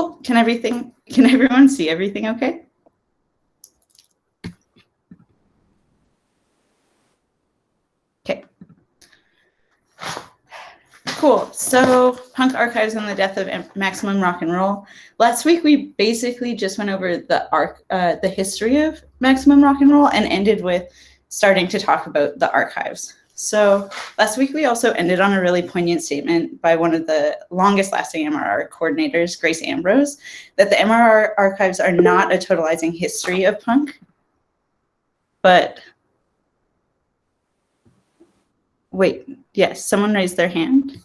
Cool. Can everyone see everything okay? Okay. Cool. So punk archives and the death of maximum rock and roll. Last week, we basically just went over the history of maximum rock and roll and ended with starting to talk about the archives. So last week, we also ended on a really poignant statement by one of the longest lasting MRR coordinators, Grace Ambrose, that the MRR archives are not a totalizing history of punk, but wait, yes, someone raised their hand.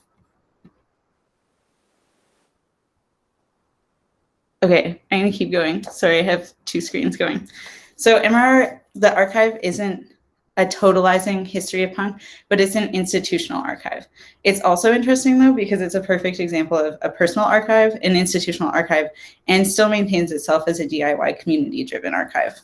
Okay, I'm gonna keep going. Sorry, I have two screens going. So MRR, the archive isn't a totalizing history of punk, but it's an institutional archive. It's also interesting though, because it's a perfect example of a personal archive, an institutional archive, and still maintains itself as a DIY community-driven archive.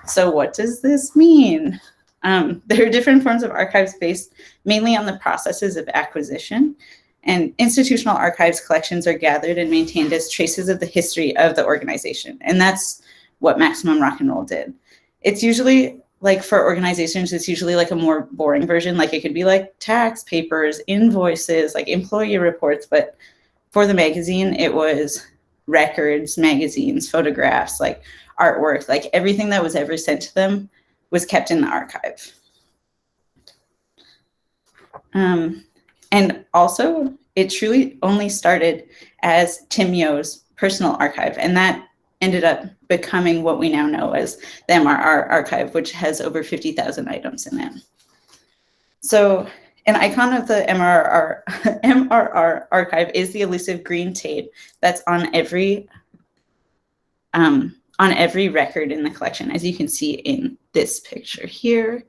So what does this mean? There are different forms of archives based mainly on the processes of acquisition, and institutional archives collections are gathered and maintained as traces of the history of the organization. And that's what Maximum Rock and Roll did. It's usually like for organizations, it's usually like a more boring version. Like it could be like tax papers, invoices, like employee reports. But for the magazine, it was records, magazines, photographs, like artwork, like everything that was ever sent to them was kept in the archive. And also, it truly only started as Tim Yo's personal archive, and that ended up becoming what we now know as the MRR archive, which has over 50,000 items in it. So an icon of the MRR archive is the elusive green tape that's on every record in the collection, as you can see in this picture here.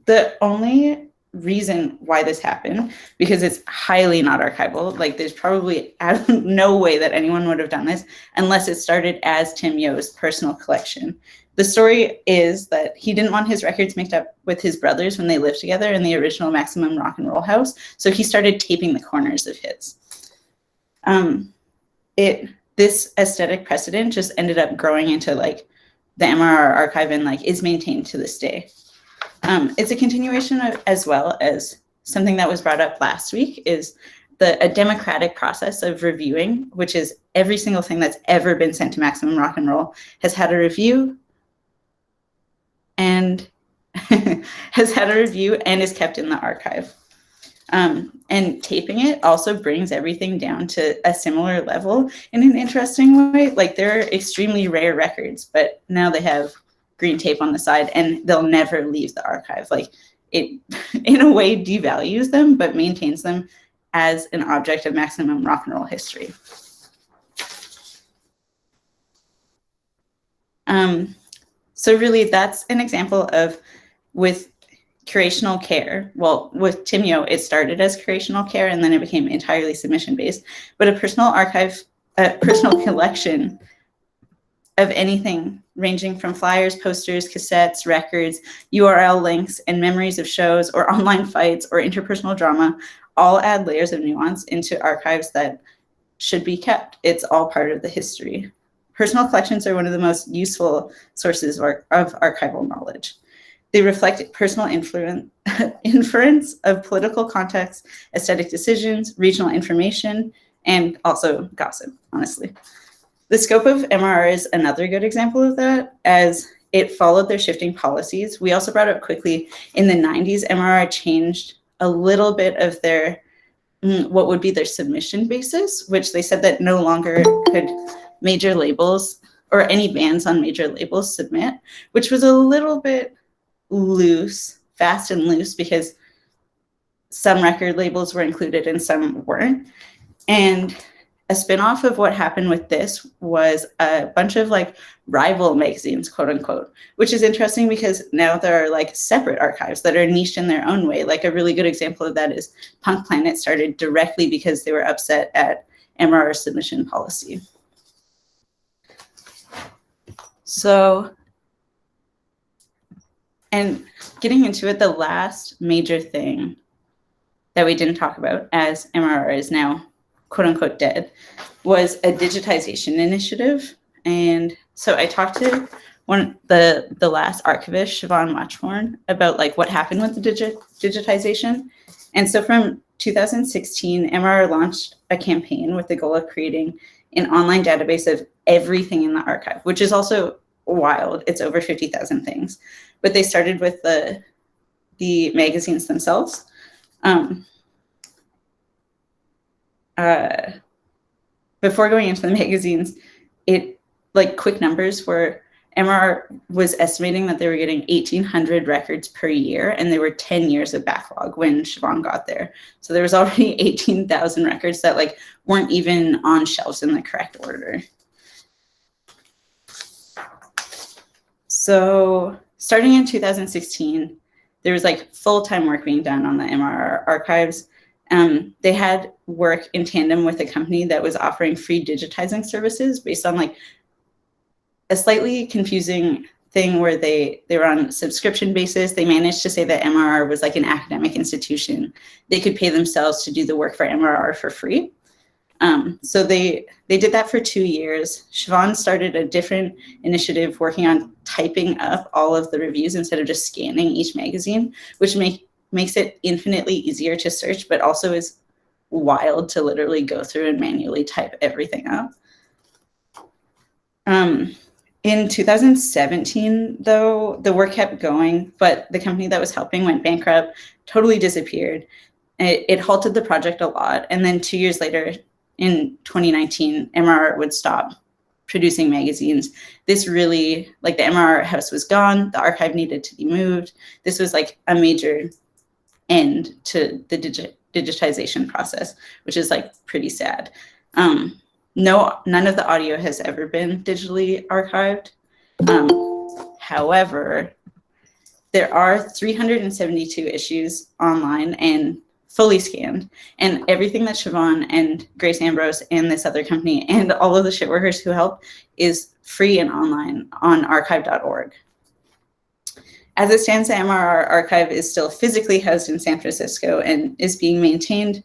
The only reason why this happened, because it's highly not archival, like there's probably no way that anyone would have done this unless it started as Tim Yo's personal collection. The story is that he didn't want his records mixed up with his brothers when they lived together in the original Maximum Rock and Roll house, so he started taping the corners of his. This aesthetic precedent just ended up growing into like the MRR archive and like is maintained to this day. It's a continuation of, as well as something that was brought up last week, is a democratic process of reviewing, which is every single thing that's ever been sent to Maximum Rock and Roll has had a review and is kept in the archive. And taping it also brings everything down to a similar level in an interesting way. Like they're extremely rare records, but now they have green tape on the side and they'll never leave the archive. Like it in a way devalues them, but maintains them as an object of Maximum Rock and Roll history. So really that's an example of with curational care. Well, with Tim Yo, it started as curational care and then it became entirely submission-based, but a personal archive, a personal collection of anything ranging from flyers, posters, cassettes, records, URL links, and memories of shows or online fights or interpersonal drama all add layers of nuance into archives that should be kept. It's all part of the history. Personal collections are one of the most useful sources of archival knowledge. They reflect personal inference of political context, aesthetic decisions, regional information, and also gossip, honestly. The scope of MRR is another good example of that, as it followed their shifting policies. We also brought up quickly in the 90s, MRR changed a little bit of their, what would be their submission basis, which they said that no longer could major labels or any bands on major labels submit, which was a little bit loose, fast and loose, because some record labels were included and some weren't. And a spinoff of what happened with this was a bunch of like rival magazines, quote unquote, which is interesting because now there are like separate archives that are niched in their own way. Like a really good example of that is Punk Planet started directly because they were upset at MRR submission policy. So, and getting into it, the last major thing that we didn't talk about, as MRR is now quote unquote dead, was a digitization initiative. And so I talked to the last archivist, Siobhan Matchhorn, about like what happened with the digitization. And so from 2016, MRR launched a campaign with the goal of creating an online database of everything in the archive, which is also wild. It's over 50,000 things. But they started with the magazines themselves. Before going into the magazines, like quick numbers were MRR was estimating that they were getting 1,800 records per year, and there were 10 years of backlog when Siobhan got there. So there was already 18,000 records that like weren't even on shelves in the correct order. So starting in 2016, there was like full-time work being done on the MRR archives. They had work in tandem with a company that was offering free digitizing services based on like a slightly confusing thing where they were on a subscription basis. They managed to say that MRR was like an academic institution. They could pay themselves to do the work for MRR for free. So they did that for 2 years. Siobhan started a different initiative working on typing up all of the reviews instead of just scanning each magazine, which makes it infinitely easier to search, but also is wild to literally go through and manually type everything up. In 2017, though, the work kept going, but the company that was helping went bankrupt, totally disappeared. It halted the project a lot. And then 2 years later, in 2019, MRR would stop producing magazines. This really, like the MRR house was gone, the archive needed to be moved. This was like a major end to the digitization process, which is like pretty sad. None of the audio has ever been digitally archived. However, there are 372 issues online and fully scanned, and everything that Siobhan and Grace Ambrose and this other company and all of the shit workers who helped is free and online on archive.org. As it stands, the MRR archive is still physically housed in San Francisco and is being maintained,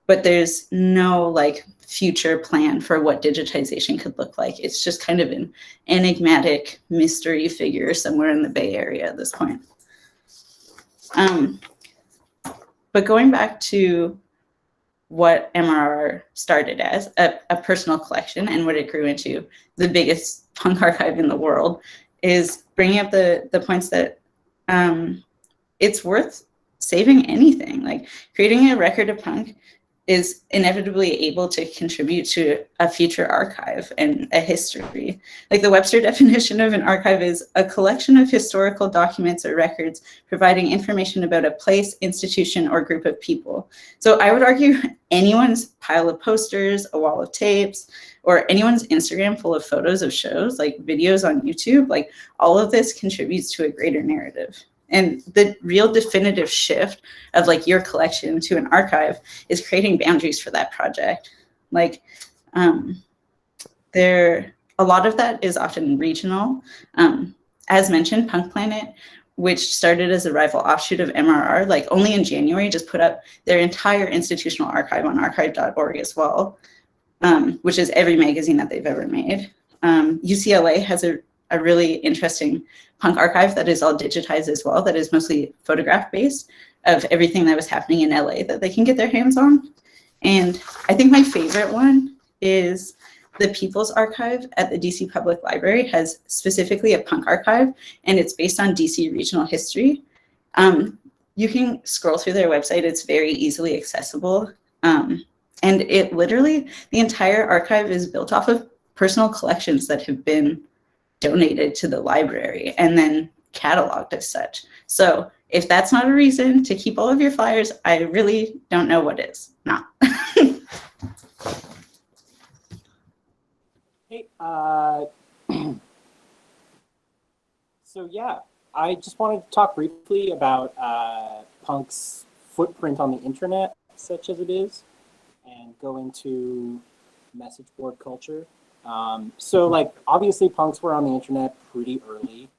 but there's no like future plan for what digitization could look like. It's just kind of an enigmatic mystery figure somewhere in the Bay Area at this point. But going back to what MRR started as, a personal collection, and what it grew into, the biggest punk archive in the world, is bringing up the points that it's worth saving anything. Like creating a record of punk is inevitably able to contribute to a future archive and a history. Like the Webster definition of an archive is a collection of historical documents or records providing information about a place, institution, or group of people. So I would argue anyone's pile of posters, a wall of tapes, or anyone's Instagram full of photos of shows, like videos on YouTube, like all of this contributes to a greater narrative. And the real definitive shift of like your collection to an archive is creating boundaries for that project. Like a lot of that is often regional. As mentioned, Punk Planet, which started as a rival offshoot of MRR, like only in January just put up their entire institutional archive on archive.org as well, which is every magazine that they've ever made. UCLA has a really interesting punk archive that is all digitized as well, that is mostly photograph based, of everything that was happening in LA that they can get their hands on. And I think my favorite one is the People's Archive at the DC Public Library has specifically a punk archive, and it's based on DC regional history. You can scroll through their website, it's very easily accessible. And it literally, the entire archive is built off of personal collections that have been donated to the library and then cataloged as such. So if that's not a reason to keep all of your flyers, I really don't know what is. Not. Hey, so yeah, I just wanted to talk briefly about punk's footprint on the internet, such as it is, and go into message board culture. So like obviously punks were on the internet pretty early.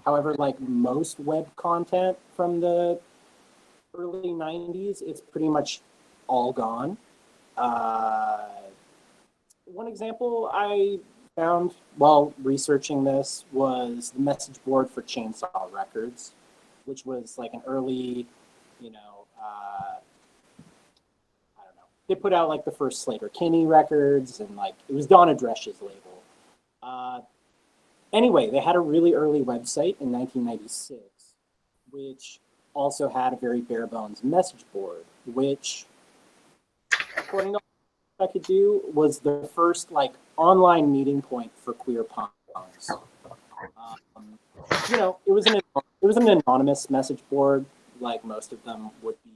However, like most web content from the early 90s, it's pretty much all gone. One example I found while researching this was the message board for Chainsaw Records, which was like an early, you know, I don't know. They put out like the first Slater Kinney records, and like it was Donna Dresch's label. Anyway, they had a really early website in 1996, which also had a very bare bones message board, which, according to what I could do, was the first like online meeting point for queer punks. You know, it was an anonymous message board, like most of them would be.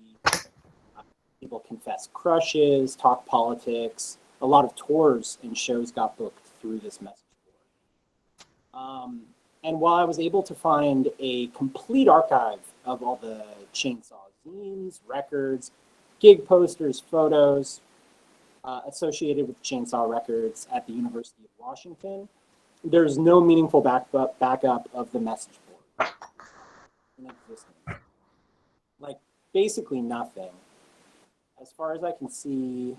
People confess crushes, talk politics. A lot of tours and shows got booked through this message board. And while I was able to find a complete archive of all the Chainsaw zines, records, gig posters, photos associated with Chainsaw Records at the University of Washington, there's no meaningful backup of the message board in existence. Like, basically nothing. As far as I can see,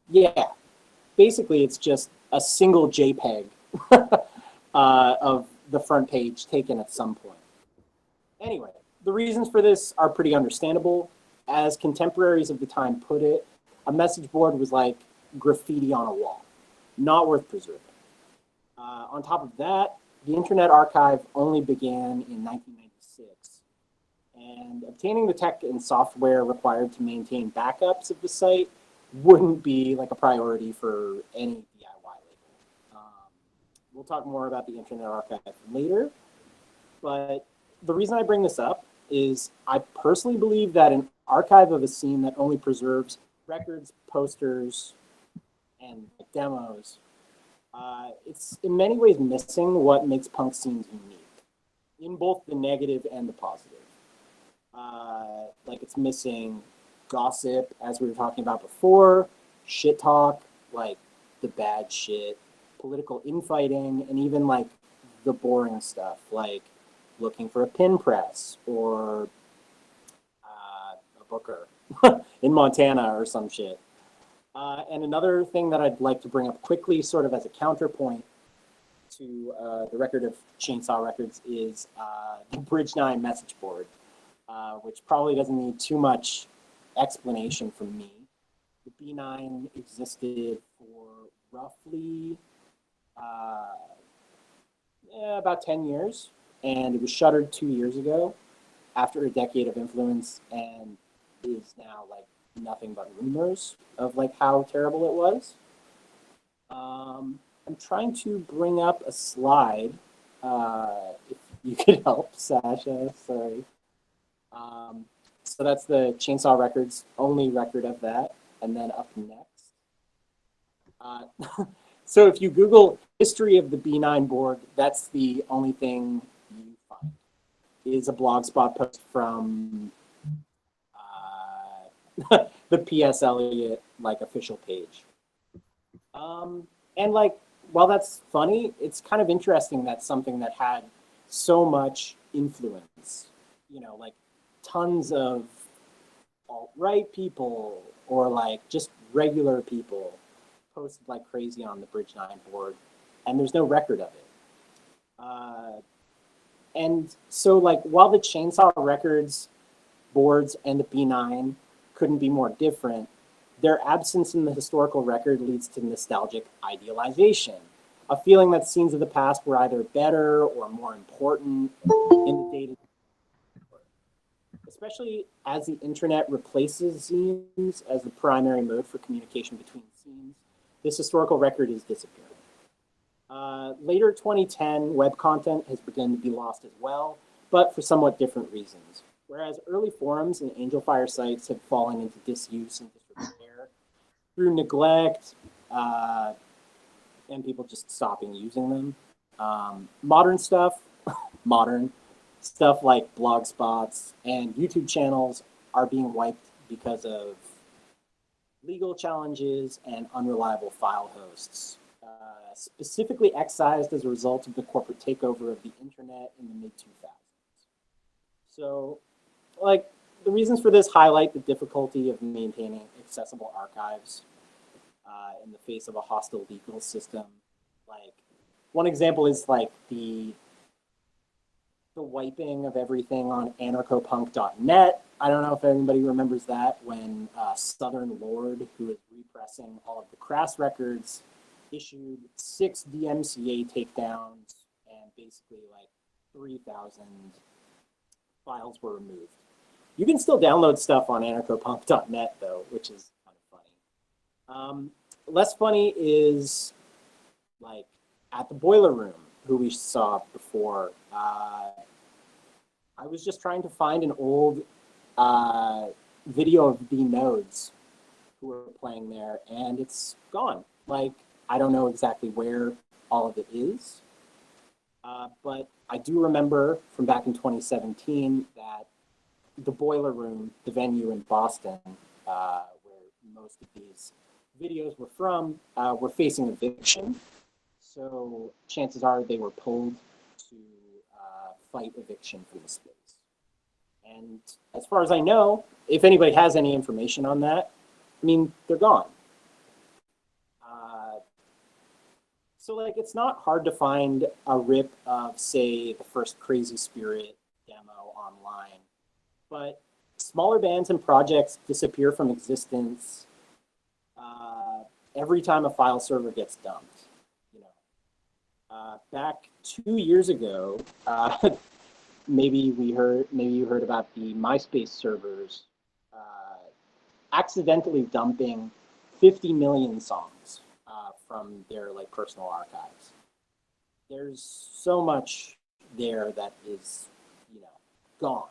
yeah, basically it's just a single JPEG of the front page taken at some point. Anyway, the reasons for this are pretty understandable. As contemporaries of the time put it, a message board was like graffiti on a wall, not worth preserving. On top of that, the Internet Archive only began in 1996, and obtaining the tech and software required to maintain backups of the site wouldn't be like a priority for any DIY label. We'll talk more about the Internet Archive later, but the reason I bring this up is I personally believe that an archive of a scene that only preserves records, posters, and demos, it's in many ways missing what makes punk scenes unique, in both the negative and the positive. Like it's missing gossip, as we were talking about before, shit talk, like the bad shit, political infighting, and even like the boring stuff, like looking for a pin press or a booker in Montana or some shit. And another thing that I'd like to bring up quickly, sort of as a counterpoint to the record of Chainsaw Records, is the Bridge 9 message board, which probably doesn't need too much explanation from me. The B9 existed for roughly about 10 years, and it was shuttered 2 years ago after a decade of influence, and is now like nothing but rumors of like how terrible it was. I'm trying to bring up a slide. If you could help, Sasha, sorry. So that's the Chainsaw Records only record of that. And then up next. So if you Google history of the B9 board, that's the only thing you find. It is a Blogspot post from the P.S. Eliot like official page. And like, while that's funny, it's kind of interesting that something that had so much influence, you know, like tons of alt-right people or like just regular people posted like crazy on the Bridge 9 board, and there's no record of it. And so like, while the Chainsaw Records boards and the B9 couldn't be more different, their absence in the historical record leads to nostalgic idealization, a feeling that scenes of the past were either better or more important in the day-to-day. Especially as the internet replaces zines as the primary mode for communication between scenes, this historical record is disappearing. Later 2010, web content has begun to be lost as well, but for somewhat different reasons. Whereas early forums and Angel Fire sites had fallen into disuse and disrepair through neglect and people just stopping using them. Modern stuff like blog spots and YouTube channels are being wiped because of legal challenges and unreliable file hosts, specifically excised as a result of the corporate takeover of the internet in the mid-2000s. So, like, the reasons for this highlight the difficulty of maintaining accessible archives in the face of a hostile legal system. Like, one example is like the wiping of everything on anarchopunk.net. I don't know if anybody remembers that, when Southern Lord, who was repressing all of the Crass records, issued 6 DMCA takedowns, and basically like 3,000 files were removed. You can still download stuff on anarchopunk.net though, which is kind of funny. Less funny is like at the Boiler Room, who we saw before. I was just trying to find an old video of the Nodes who were playing there, and it's gone. Like, I don't know exactly where all of it is, but I do remember from back in 2017 that the Boiler Room, the venue in Boston, where most of these videos were from, were facing eviction. So chances are they were pulled to fight eviction from the space. And as far as I know, if anybody has any information on that, I mean, they're gone. So like, it's not hard to find a rip of, say, the first Crazy Spirit demo online, but smaller bands and projects disappear from existence every time a file server gets dumped. You know, back 2 years ago, maybe you heard about the MySpace servers accidentally dumping 50 million songs from their like personal archives. There's so much there that is, you know, gone.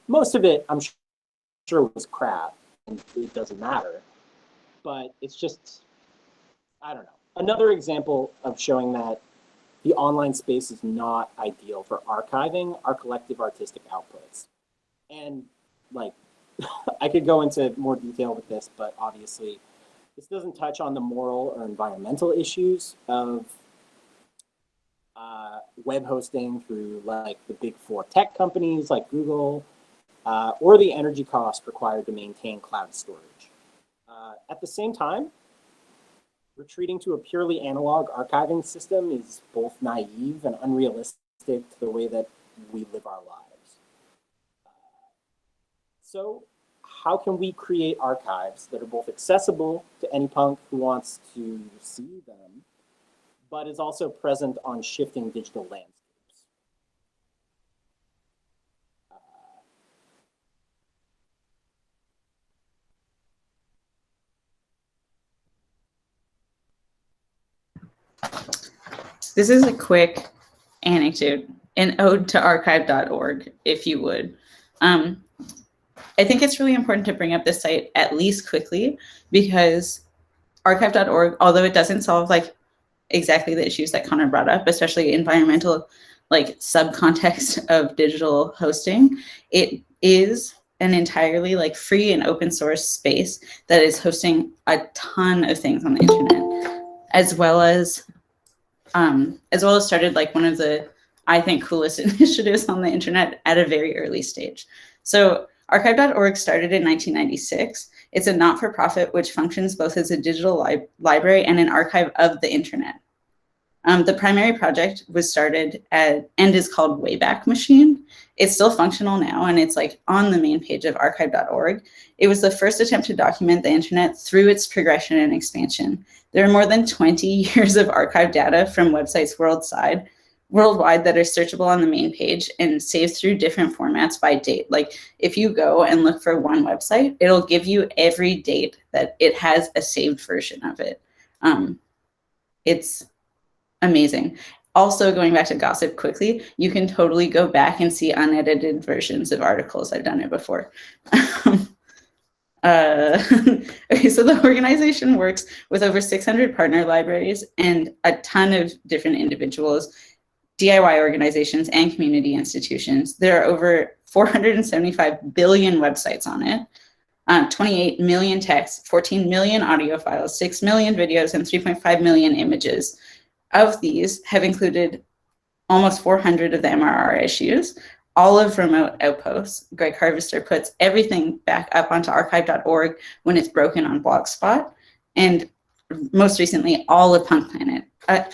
Most of it, I'm sure, was crap, and it doesn't matter. But it's just, I don't know. Another example of showing that the online space is not ideal for archiving our collective artistic outputs. And like, I could go into more detail with this, but obviously this doesn't touch on the moral or environmental issues of web hosting through like the big 4 tech companies like Google, or the energy cost required to maintain cloud storage. At the same time, retreating to a purely analog archiving system is both naive and unrealistic to the way that we live our lives. So how can we create archives that are both accessible to any punk who wants to see them, but is also present on shifting digital landscapes? This is a quick anecdote, an ode to archive.org, if you would. I think it's really important to bring up this site at least quickly, because archive.org, although it doesn't solve like exactly the issues that Connor brought up, especially environmental like subcontext of digital hosting, it is an entirely like free and open source space that is hosting a ton of things on the internet, as well as started like one of the, I think, coolest initiatives on the internet at a very early stage. So archive.org started in 1996. It's a not-for-profit which functions both as a digital library and an archive of the internet. The primary project was started and is called Wayback Machine. It's still functional now, and it's like on the main page of archive.org. It was the first attempt to document the internet through its progression and expansion. There are more than 20 years of archive data from websites worldwide that are searchable on the main page and saved through different formats by date. Like if you go and look for one website, it'll give you every date that it has a saved version of it. It's amazing. Also, going back to gossip quickly, you can totally go back and see unedited versions of articles. I've done it before. Okay, so the organization works with over 600 partner libraries and a ton of different individuals, DIY organizations, and community institutions. There are over 475 billion websites on it, 28 million texts, 14 million audio files, 6 million videos, and 3.5 million images. Of these have included almost 400 of the MRR issues, all of Remote Outposts. Greg Harvester puts everything back up onto archive.org when it's broken on Blogspot. And most recently, all of Punk Planet,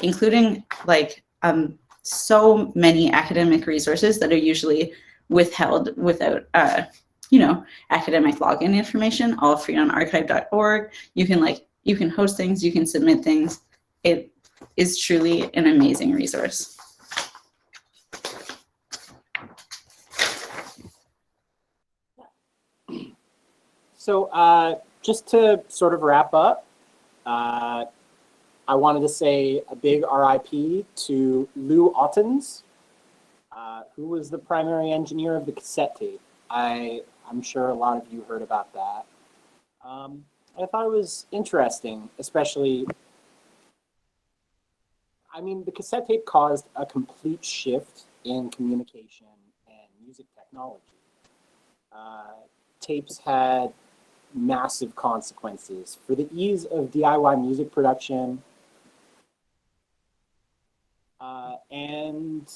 including like so many academic resources that are usually withheld without, academic login information, all free on archive.org. You can host things, you can submit things. It is truly an amazing resource. So just to sort of wrap up, I wanted to say a big RIP to Lou Ottens, who was the primary engineer of the cassette tape. I'm sure a lot of you heard about that. I thought it was interesting, especially, I mean, the cassette tape caused a complete shift in communication and music technology. Tapes had massive consequences for the ease of DIY music production, and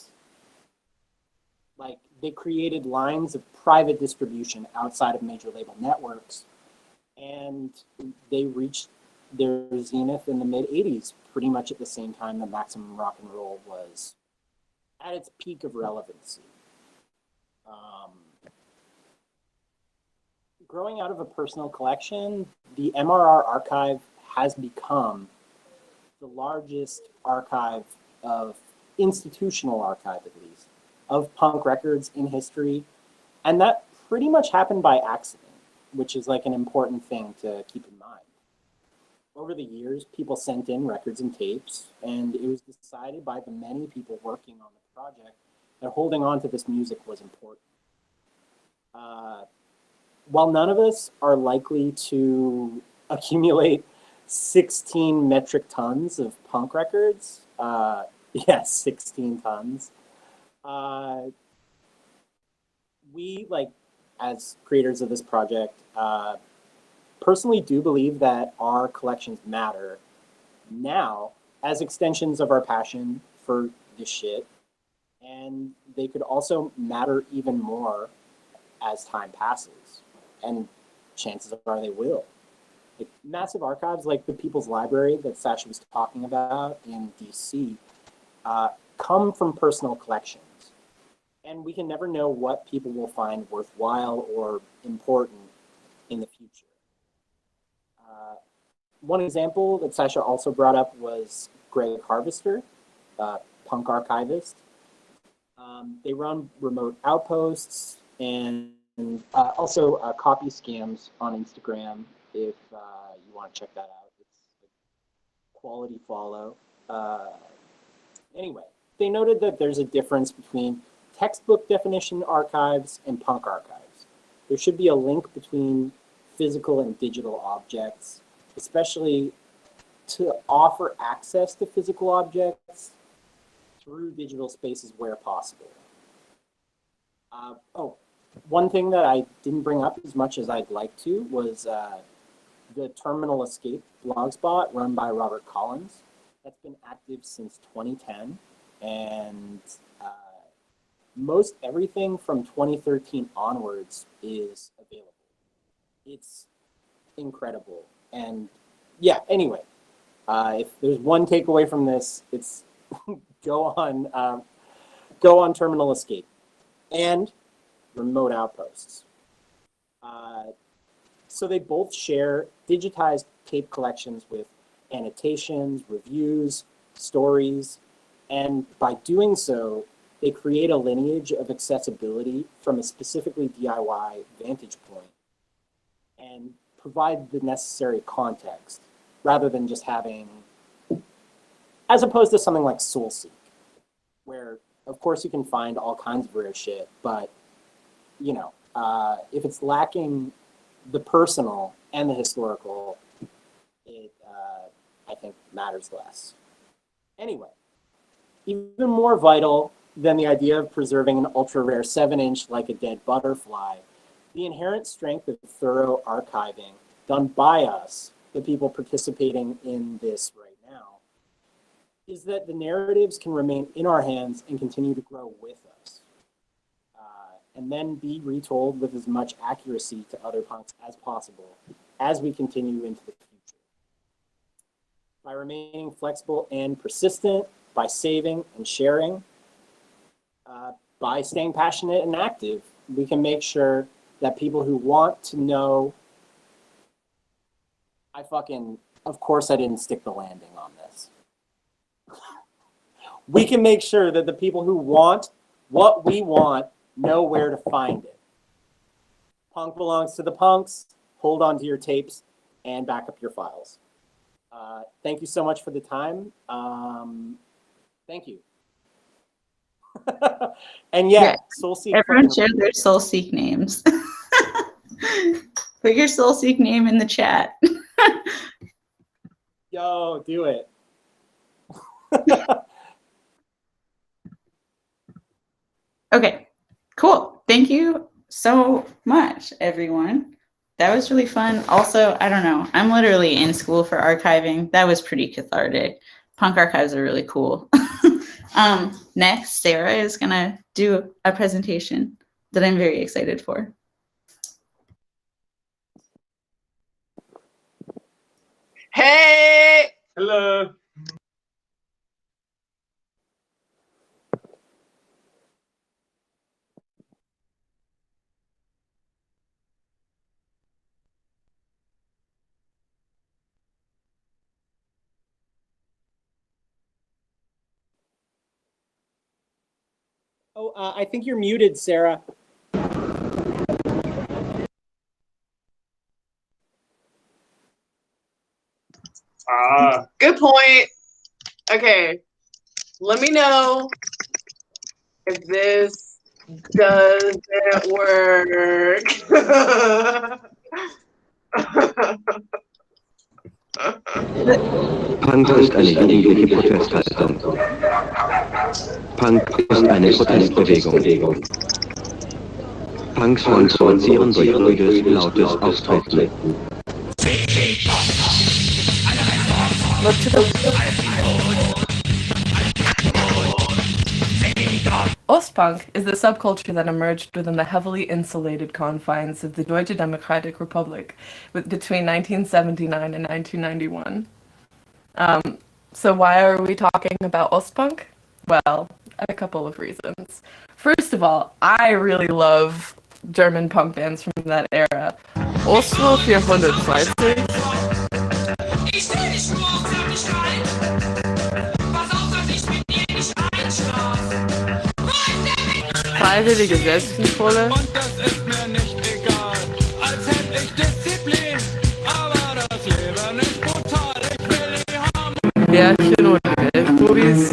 like they created lines of private distribution outside of major label networks, and they reached their zenith in the mid-'80s, pretty much at the same time that Maximum Rock and Roll was at its peak of relevancy. Growing out of a personal collection, the MRR archive has become the largest archive of institutional archive, at least, of punk records in history. And that pretty much happened by accident, which is like an important thing to keep in mind. Over the years, people sent in records and tapes, and it was decided by the many people working on the project that holding on to this music was important. While none of us are likely to accumulate 16 metric tons of punk records, 16 tons, we, like, as creators of this project, personally do believe that our collections matter now as extensions of our passion for this shit, and they could also matter even more as time passes. And chances are they will. Like massive archives like the People's Library that Sasha was talking about in DC come from personal collections. And we can never know what people will find worthwhile or important in the future. One example that Sasha also brought up was Greg Harvester, punk archivist. They run Remote Outposts and also copy scams on Instagram if you want to check that out. It's a quality follow. Anyway, they noted that there's a difference between textbook definition archives and punk archives. There should be a link between physical and digital objects, especially to offer access to physical objects through digital spaces where possible. One thing that I didn't bring up as much as I'd like to was the Terminal Escape blogspot run by Robert Collins. That's been active since 2010, and most everything from 2013 onwards is available. It's incredible. And yeah, anyway, if there's one takeaway from this, it's go on Terminal Escape and Remote Outposts. So they both share digitized tape collections with annotations, reviews, stories, and by doing so, they create a lineage of accessibility from a specifically DIY vantage point and provide the necessary context rather than just having, as opposed to something like SoulSeek, where of course you can find all kinds of rare shit, but you know, if it's lacking the personal and the historical, it, I think, matters less. Anyway, even more vital than the idea of preserving an ultra-rare 7-inch like a dead butterfly, the inherent strength of thorough archiving done by us, the people participating in this right now, is that the narratives can remain in our hands and continue to grow with us. and then be retold with as much accuracy to other punks as possible as we continue into the future. By remaining flexible and persistent, by saving and sharing, by staying passionate and active, we can make sure that people who want to know, of course I didn't stick the landing on this. We can make sure that the people who want what we want know where to find it. Punk belongs to the punks. Hold on to your tapes and back up your files. Thank you so much for the time. Thank you. And yeah, Soulseek. Everyone share their Soulseek names. Put your Soulseek name in the chat. Yo, do it. Okay, cool. Thank you so much, everyone. That was really fun. Also, I don't know, I'm literally in school for archiving. That was pretty cathartic. Punk archives are really cool. Next, Sarah is gonna do a presentation that I'm very excited for. Hey! Hello. Oh, I think you're muted, Sarah. Good point. Okay, let me know if this doesn't work. Punk ist eine jugendliche Protesthaltung. Punk ist eine Protestbewegung. Punks wollen provozieren durch ruhiges, lautes Auftreten. Ostpunk is the subculture that emerged within the heavily insulated confines of the Deutsche Democratic Republic between 1979 and 1991. So why are we talking about Ostpunk? Well, a couple of reasons. First of all, I really love German punk bands from that era. Oslo 420. Ich steh nicht nur auf der Streit. Pass auf, dass ich mit dir nicht einschlaf. Freiwillige Selbstkontrolle. Und das ist mir nicht egal. Als hätte ich Disziplin. Aber das Leben ist brutal. Ich will die haben. Bärchen und Elfbubis.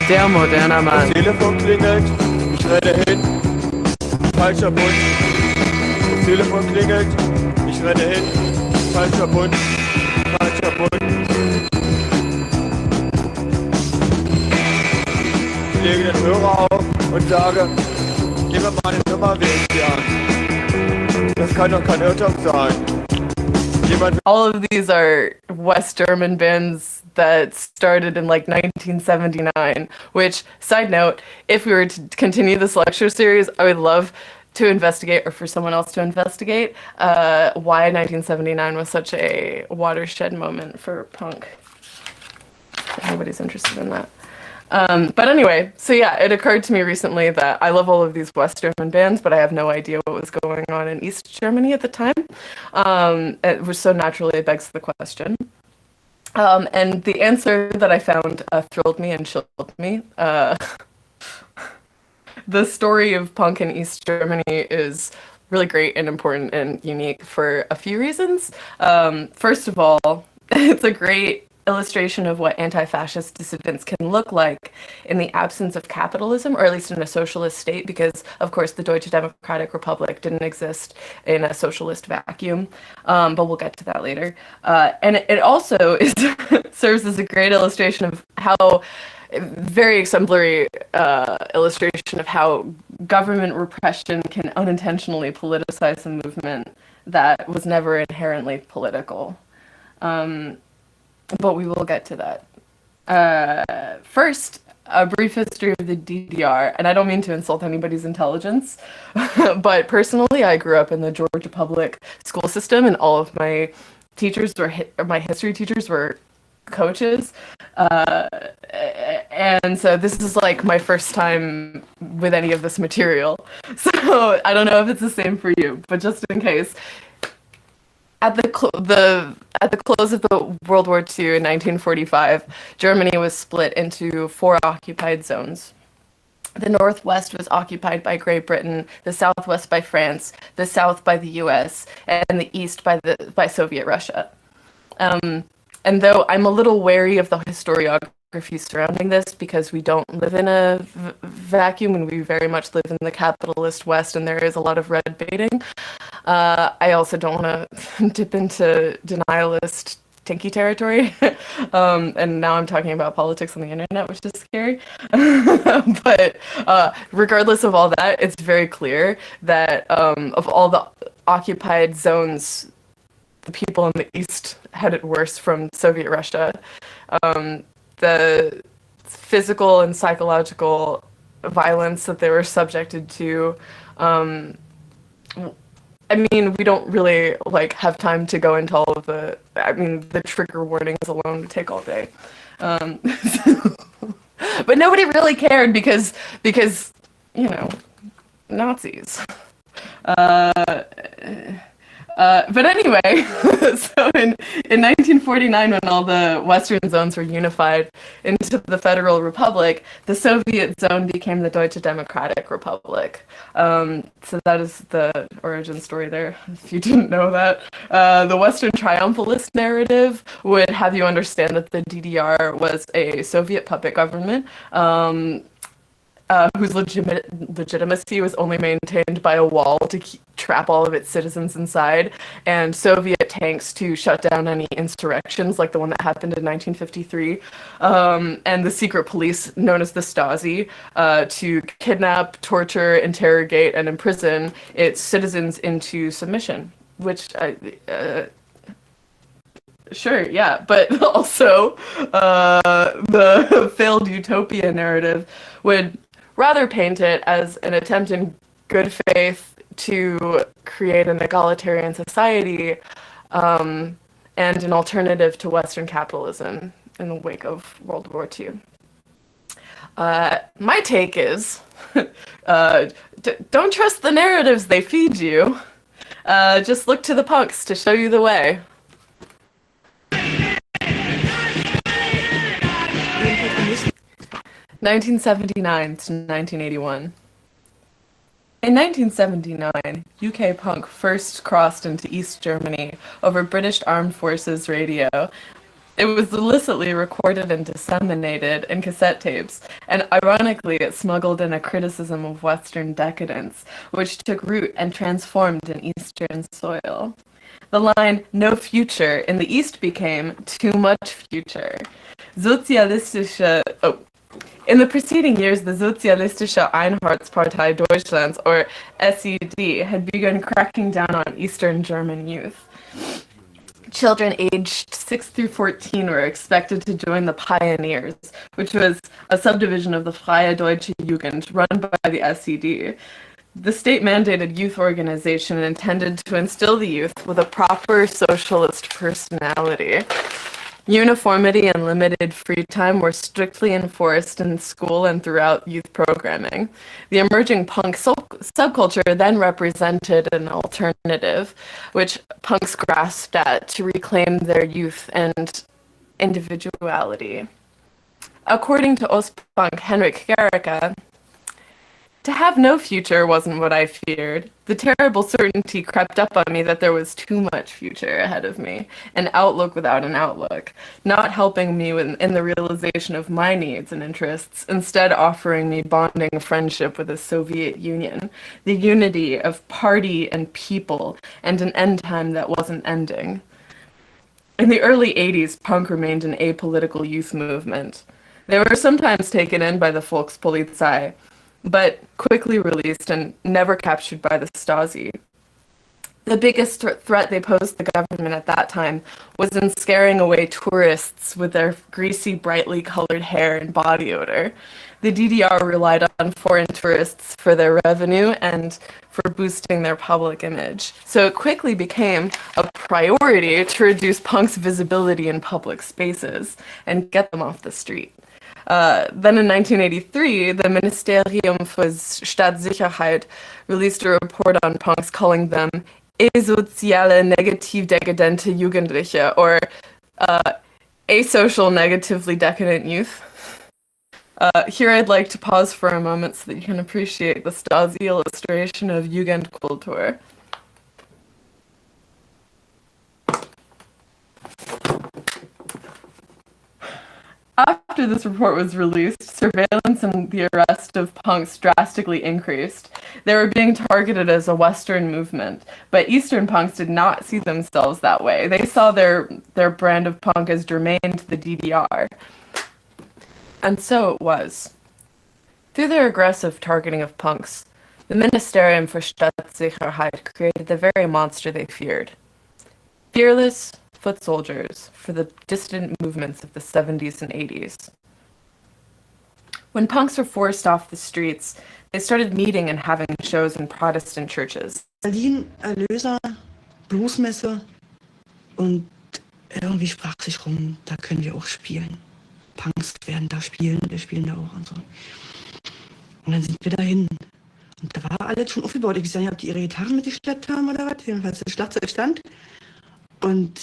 Der moderne Mann. Das Telefon klingelt, ich renne hin. Falscher Bund. Das Telefon klingelt, ich renne hin. Falscher Bund. Falscher Bund. Ich lege den Hörer auf und sage, gib mir meine Nummer, wähle ich sie an. Das kann doch kein Irrtum sein. All of these are West German bands that started in like 1979, which, side note, if we were to continue this lecture series, I would love to investigate, or for someone else to investigate, why 1979 was such a watershed moment for punk. If anybody's interested in that. But anyway, so yeah, it occurred to me recently that I love all of these West German bands, but I have no idea what was going on in East Germany at the time. It was so naturally, it begs the question. And the answer that I found thrilled me and chilled me. The story of punk in East Germany is really great and important and unique for a few reasons. First of all, it's a great illustration of what anti-fascist dissidents can look like in the absence of capitalism, or at least in a socialist state, because of course the Deutsche Democratic Republic didn't exist in a socialist vacuum, but we'll get to that later. And it also serves as a great illustration of how, very exemplary illustration of how government repression can unintentionally politicize a movement that was never inherently political. But we will get to that. First, a brief history of the DDR, and I don't mean to insult anybody's intelligence, but personally, I grew up in the Georgia public school system, and all of my teachers my history teachers were coaches, and so this is like my first time with any of this material. So I don't know if it's the same for you, but just in case. At the close of the World War II in 1945, Germany was split into 4 occupied zones. The Northwest was occupied by Great Britain, the Southwest by France, the South by the U.S., and the East by Soviet Russia. And though I'm a little wary of the historiography surrounding this because we don't live in a vacuum and we very much live in the capitalist West and there is a lot of red baiting, I also don't want to dip into denialist tinky territory. And now I'm talking about politics on the internet, which is scary. But regardless of all that, it's very clear that of all the occupied zones, the people in the East had it worse from Soviet Russia. The physical and psychological violence that they were subjected to, I mean, we don't really have time to go into all of the trigger warnings alone would take all day. But nobody really cared because Nazis. But anyway, so in 1949, when all the Western zones were unified into the Federal Republic, the Soviet zone became the Deutsche Democratic Republic. So that is the origin story there, if you didn't know that. The Western triumphalist narrative would have you understand that the DDR was a Soviet puppet government, whose legitimacy was only maintained by a wall to trap all of its citizens inside, and Soviet tanks to shut down any insurrections like the one that happened in 1953, and the secret police known as the Stasi to kidnap, torture, interrogate, and imprison its citizens into submission, which sure, yeah, but also the failed utopia narrative would rather paint it as an attempt in good faith to create an egalitarian society and an alternative to Western capitalism in the wake of World War II. My take is, don't trust the narratives they feed you. Just look to the punks to show you the way. 1979 to 1981. In 1979, UK punk first crossed into East Germany over British Armed Forces radio. It was illicitly recorded and disseminated in cassette tapes, and ironically it smuggled in a criticism of Western decadence, which took root and transformed in Eastern soil. The line, "no future," in the East became "too much future." In the preceding years, the Sozialistische Einheitspartei Deutschlands, or SED, had begun cracking down on Eastern German youth. Children aged 6 through 14 were expected to join the Pioneers, which was a subdivision of the Freie Deutsche Jugend run by the SED. The state-mandated youth organization intended to instill the youth with a proper socialist personality. Uniformity and limited free time were strictly enforced in school and throughout youth programming. The emerging punk subculture then represented an alternative, which punks grasped at to reclaim their youth and individuality. According to Ostpunk Henrik Gericke, to have no future wasn't what I feared. The terrible certainty crept up on me that there was too much future ahead of me, an outlook without an outlook, not helping me in the realization of my needs and interests, instead offering me bonding friendship with the Soviet Union, the unity of party and people, and an end time that wasn't ending. In the early 80s, punk remained an apolitical youth movement. They were sometimes taken in by the Volkspolizei, but quickly released and never captured by the Stasi. The biggest threat they posed the government at that time was in scaring away tourists with their greasy, brightly colored hair and body odor. The DDR relied on foreign tourists for their revenue and for boosting their public image. So it quickly became a priority to reduce punks' visibility in public spaces and get them off the street. Then in 1983, the Ministerium für Staatssicherheit released a report on punks calling them asoziale negativ dekadente Jugendliche, or asocial negatively decadent youth. Here I'd like to pause for a moment so that you can appreciate the Stasi illustration of Jugendkultur. After this report was released, surveillance and the arrest of punks drastically increased. They were being targeted as a Western movement, but Eastern punks did not see themselves that way. They saw their brand of punk as germane to the DDR. And so it was. Through their aggressive targeting of punks, the Ministerium für Staatssicherheit created the very monster they feared. Fearless foot soldiers for the dissident movements of the 70s and 80s. When punks were forced off the streets, they started meeting and having shows in Protestant churches. Berlin, Erlöser, Bluesmesse und irgendwie sprach sich rum, da können wir auch spielen. Punks werden da spielen, wir spielen da auch und so. Und dann sind wir dahin. Und da war alles schon aufgebaut. Ich weiß nicht, ob die ihre Gitarren mitgeschleppt haben oder was. Jedenfalls das Schlagzeug stand. Und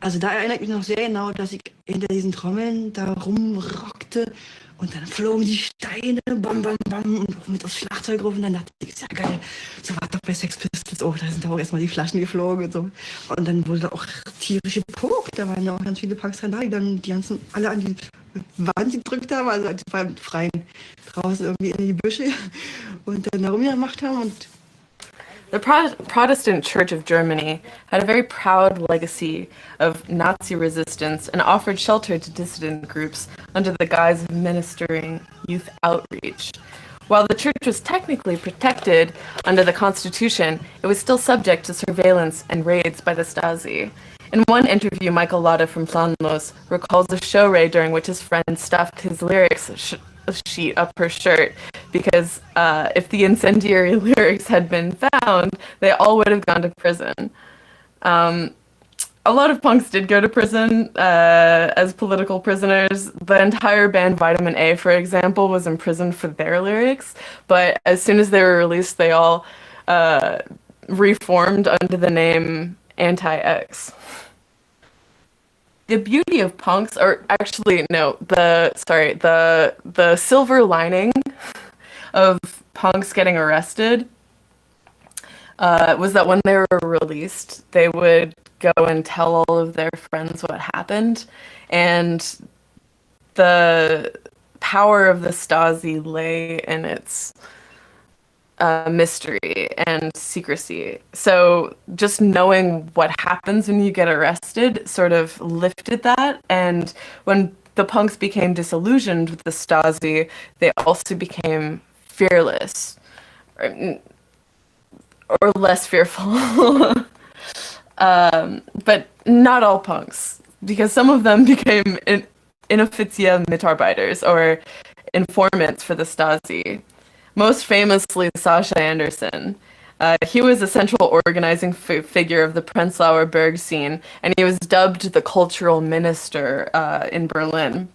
also da erinnere ich mich noch sehr genau, dass ich hinter diesen Trommeln da rumrockte und dann flogen die Steine, bam, bam, bam, und mit aufs Schlagzeug ruf und dann dachte ich, sehr geil, so war doch bei Sex Pistols auch, da sind auch erstmal die Flaschen geflogen und so. Und dann wurde auch tierisch gepokt, da waren ja auch ganz viele Punks dran da, die dann die ganzen, alle an die Wand gedrückt haben, also beim Freien draußen irgendwie in die Büsche und dann da rumgemacht haben und The Protestant Church of Germany had a very proud legacy of Nazi resistance and offered shelter to dissident groups under the guise of ministering youth outreach. While the church was technically protected under the Constitution, it was still subject to surveillance and raids by the Stasi. In one interview, Michael Lauda from Planlos recalls a show raid during which his friend stuffed his lyrics sheet up her shirt because if the incendiary lyrics had been found, they all would have gone to prison. A lot of punks did go to prison as political prisoners. The entire band Vitamin A, for example, was imprisoned for their lyrics, but as soon as they were released, they all reformed under the name Anti-X. The beauty of punks, or actually no, the silver lining of punks getting arrested was that when they were released, they would go and tell all of their friends what happened, and the power of the Stasi lay in its mystery and secrecy. So just knowing what happens when you get arrested sort of lifted that. And when the punks became disillusioned with the Stasi, they also became fearless or less fearful. But not all punks, because some of them became inoffizielle Mitarbeiters or informants for the Stasi. Most famously, Sasha Anderson. He was a central organizing figure of the Prenzlauer Berg scene, and he was dubbed the cultural minister in Berlin.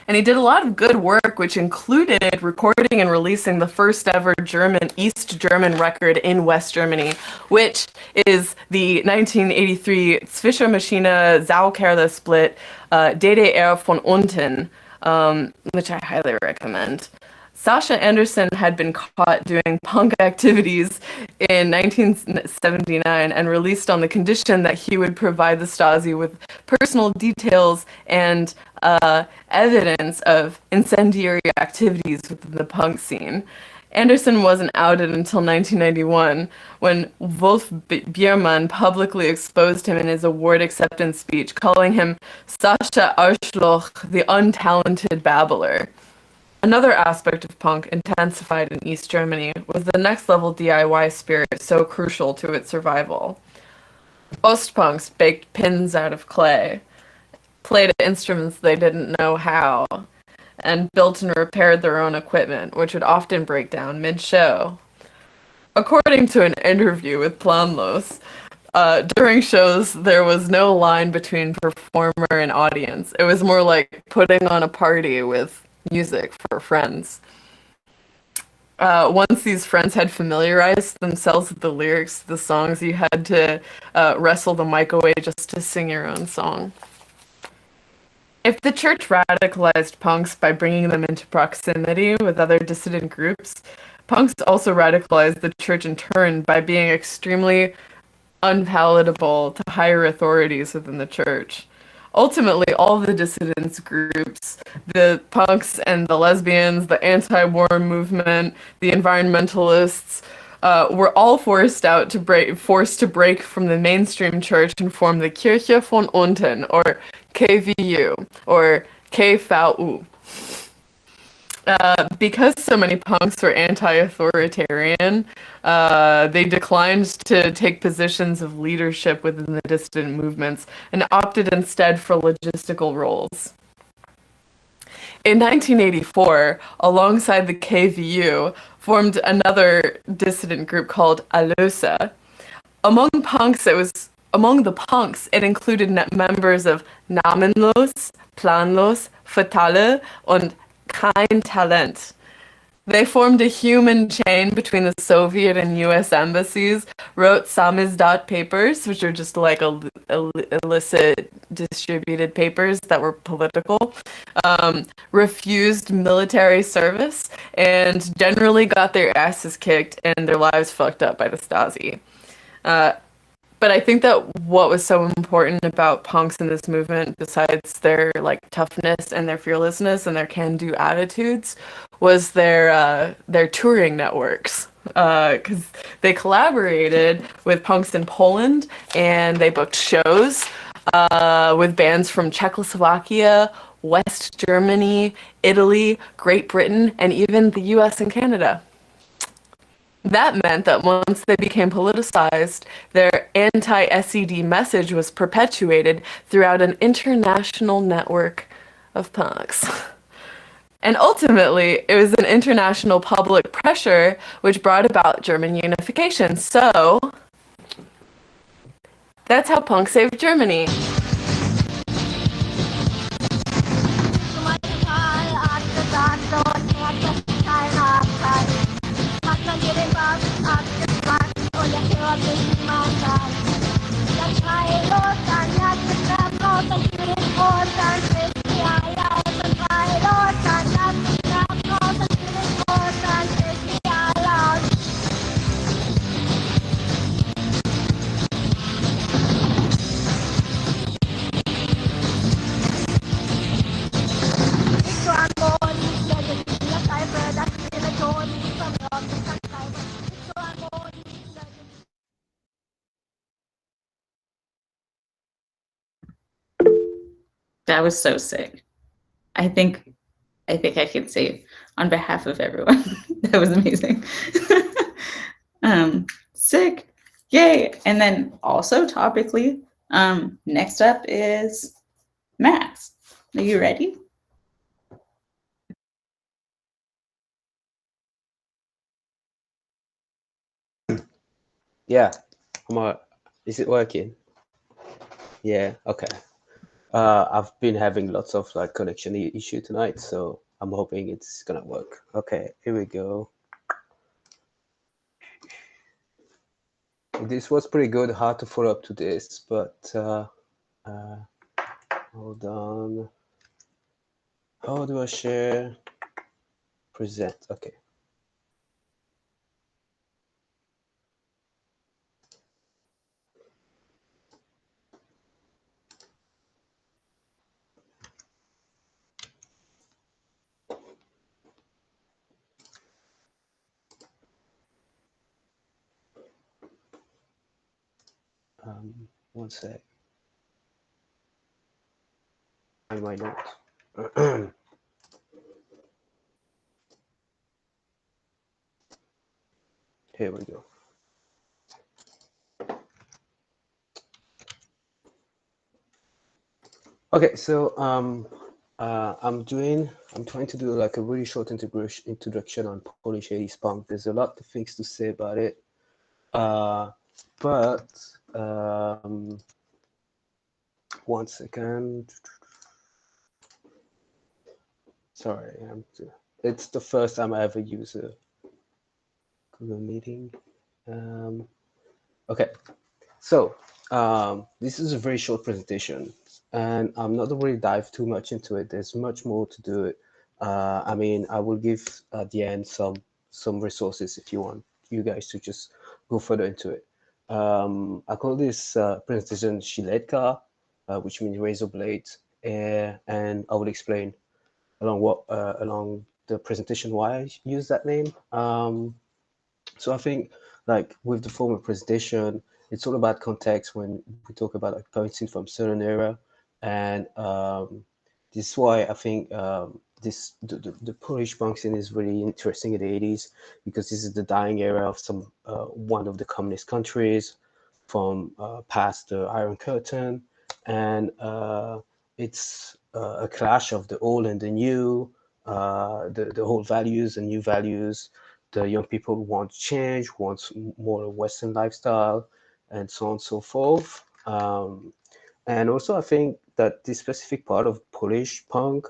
And he did a lot of good work, which included recording and releasing the first ever East German record in West Germany, which is the 1983 Zwischenmaschine Saukerle split DDR von unten, which I highly recommend. Sasha Anderson had been caught doing punk activities in 1979 and released on the condition that he would provide the Stasi with personal details and evidence of incendiary activities within the punk scene. Anderson wasn't outed until 1991, when Wolf Biermann publicly exposed him in his award acceptance speech, calling him Sascha Arschloch, the untalented babbler. Another aspect of punk intensified in East Germany was the next level DIY spirit so crucial to its survival. Ostpunks baked pins out of clay, played instruments they didn't know how, and built and repaired their own equipment, which would often break down mid-show. According to an interview with Planlos, during shows, there was no line between performer and audience. It was more like putting on a party with music for friends. Once these friends had familiarized themselves with the lyrics to the songs, you had to wrestle the mic away just to sing your own song. If the church radicalized punks by bringing them into proximity with other dissident groups, punks also radicalized the church in turn by being extremely unpalatable to higher authorities within the church. Ultimately, all the dissidents groups, the punks and the lesbians, the anti-war movement, the environmentalists, were all forced to break from the mainstream church and form the Kirche von unten, or KVU, or KVU. Because so many punks were anti-authoritarian, they declined to take positions of leadership within the dissident movements and opted instead for logistical roles. In 1984, alongside the KVU, formed another dissident group called Alosa. Among the punks, it included members of Namenlos, Planlos, Fatale, and Kein Talent. They formed a human chain between the Soviet and US embassies, wrote samizdat papers, which are just like illicit distributed papers that were political, refused military service, and generally got their asses kicked and their lives fucked up by the Stasi. But I think that what was so important about punks in this movement, besides their like toughness and their fearlessness and their can-do attitudes, was their touring networks. Because they collaborated with punks in Poland and they booked shows with bands from Czechoslovakia, West Germany, Italy, Great Britain, and even the US and Canada. That meant that once they became politicized, their anti-SED message was perpetuated throughout an international network of punks. And ultimately, it was an international public pressure which brought about German unification. So, that's how punk saved Germany. That was so sick. I think I can say on behalf of everyone, that was amazing. Sick. Yay. And then also topically, next up is Max. Are you ready? Yeah. Is it working? Yeah, okay. I've been having lots of like connection issue tonight, so I'm hoping it's gonna work. Okay, here we go. This was pretty good. Hard to follow up to this, but hold on. How do I share? Present. Okay. One sec. I might not. here we go. Okay, so I'm trying to do like a really short introduction on Polish 80s punk. There's a lot of things to say about it, but one second. Sorry, it's the first time I ever use a Google Meeting. Okay, so this is a very short presentation, and I'm not going to dive too much into it. There's much more to do it. I mean, I will give at the end some resources if you want you guys to just go further into it. I call this presentation Shiletka, which means razor blade, and I will explain along the presentation why I use that name. So I think like with the former presentation, it's all about context when we talk about like pointing from certain era, and this is why I think the Polish punk scene is really interesting in the 80s, because this is the dying era of one of the communist countries from past the Iron Curtain, and it's a clash of the old and the new, the old values and new values. The young people want change, want more Western lifestyle, and so on and so forth. And also, I think that this specific part of Polish punk,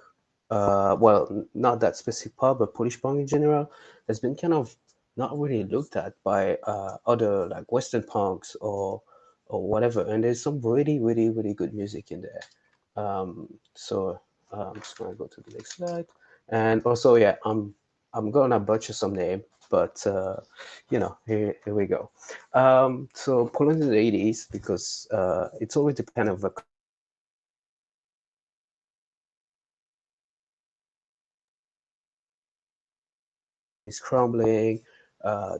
well, not that specific part, but Polish punk in general, has been kind of not really looked at by other like Western punks or whatever. And there's some really, really, really good music in there. So I'm just gonna go to the next slide. And also, yeah, I'm gonna butcher some name, but you know, here we go. So Poland in the 80s, because it's already kind of a is crumbling.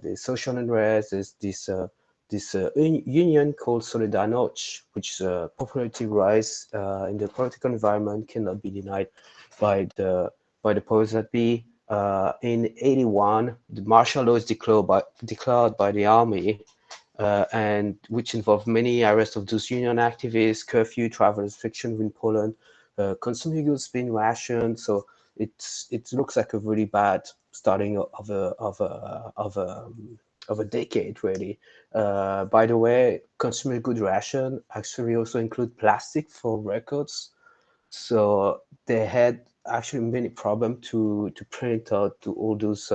There's social unrest. There's this union called Solidarność, which is a popularity rise in the political environment, cannot be denied by the powers that be. In 81, the martial law is declared by the army, and which involved many arrests of those union activists, curfew, travel restriction in Poland, consumer goods being rationed. So it looks like a really bad starting of a decade, really. By the way, consumer good ration actually also include plastic for records. So they had actually many problems to print out to all those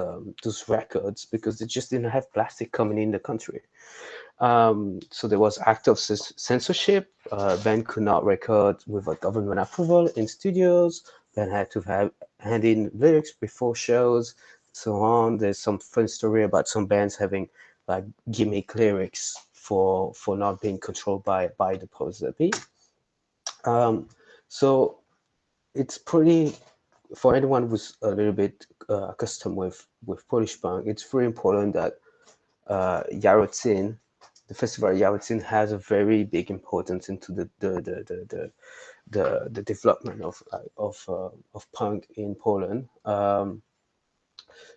records, because they just didn't have plastic coming in the country. So there was act of censorship. Band could not record without government approval in studios. Band had to hand in lyrics before shows, so on. There's some fun story about some bands having like gimmick lyrics for not being controlled by the powers that be. So it's pretty, for anyone who's a little bit accustomed with Polish punk, it's very important that Yarotzin, the festival Yarotzin, has a very big importance into the development of punk in Poland.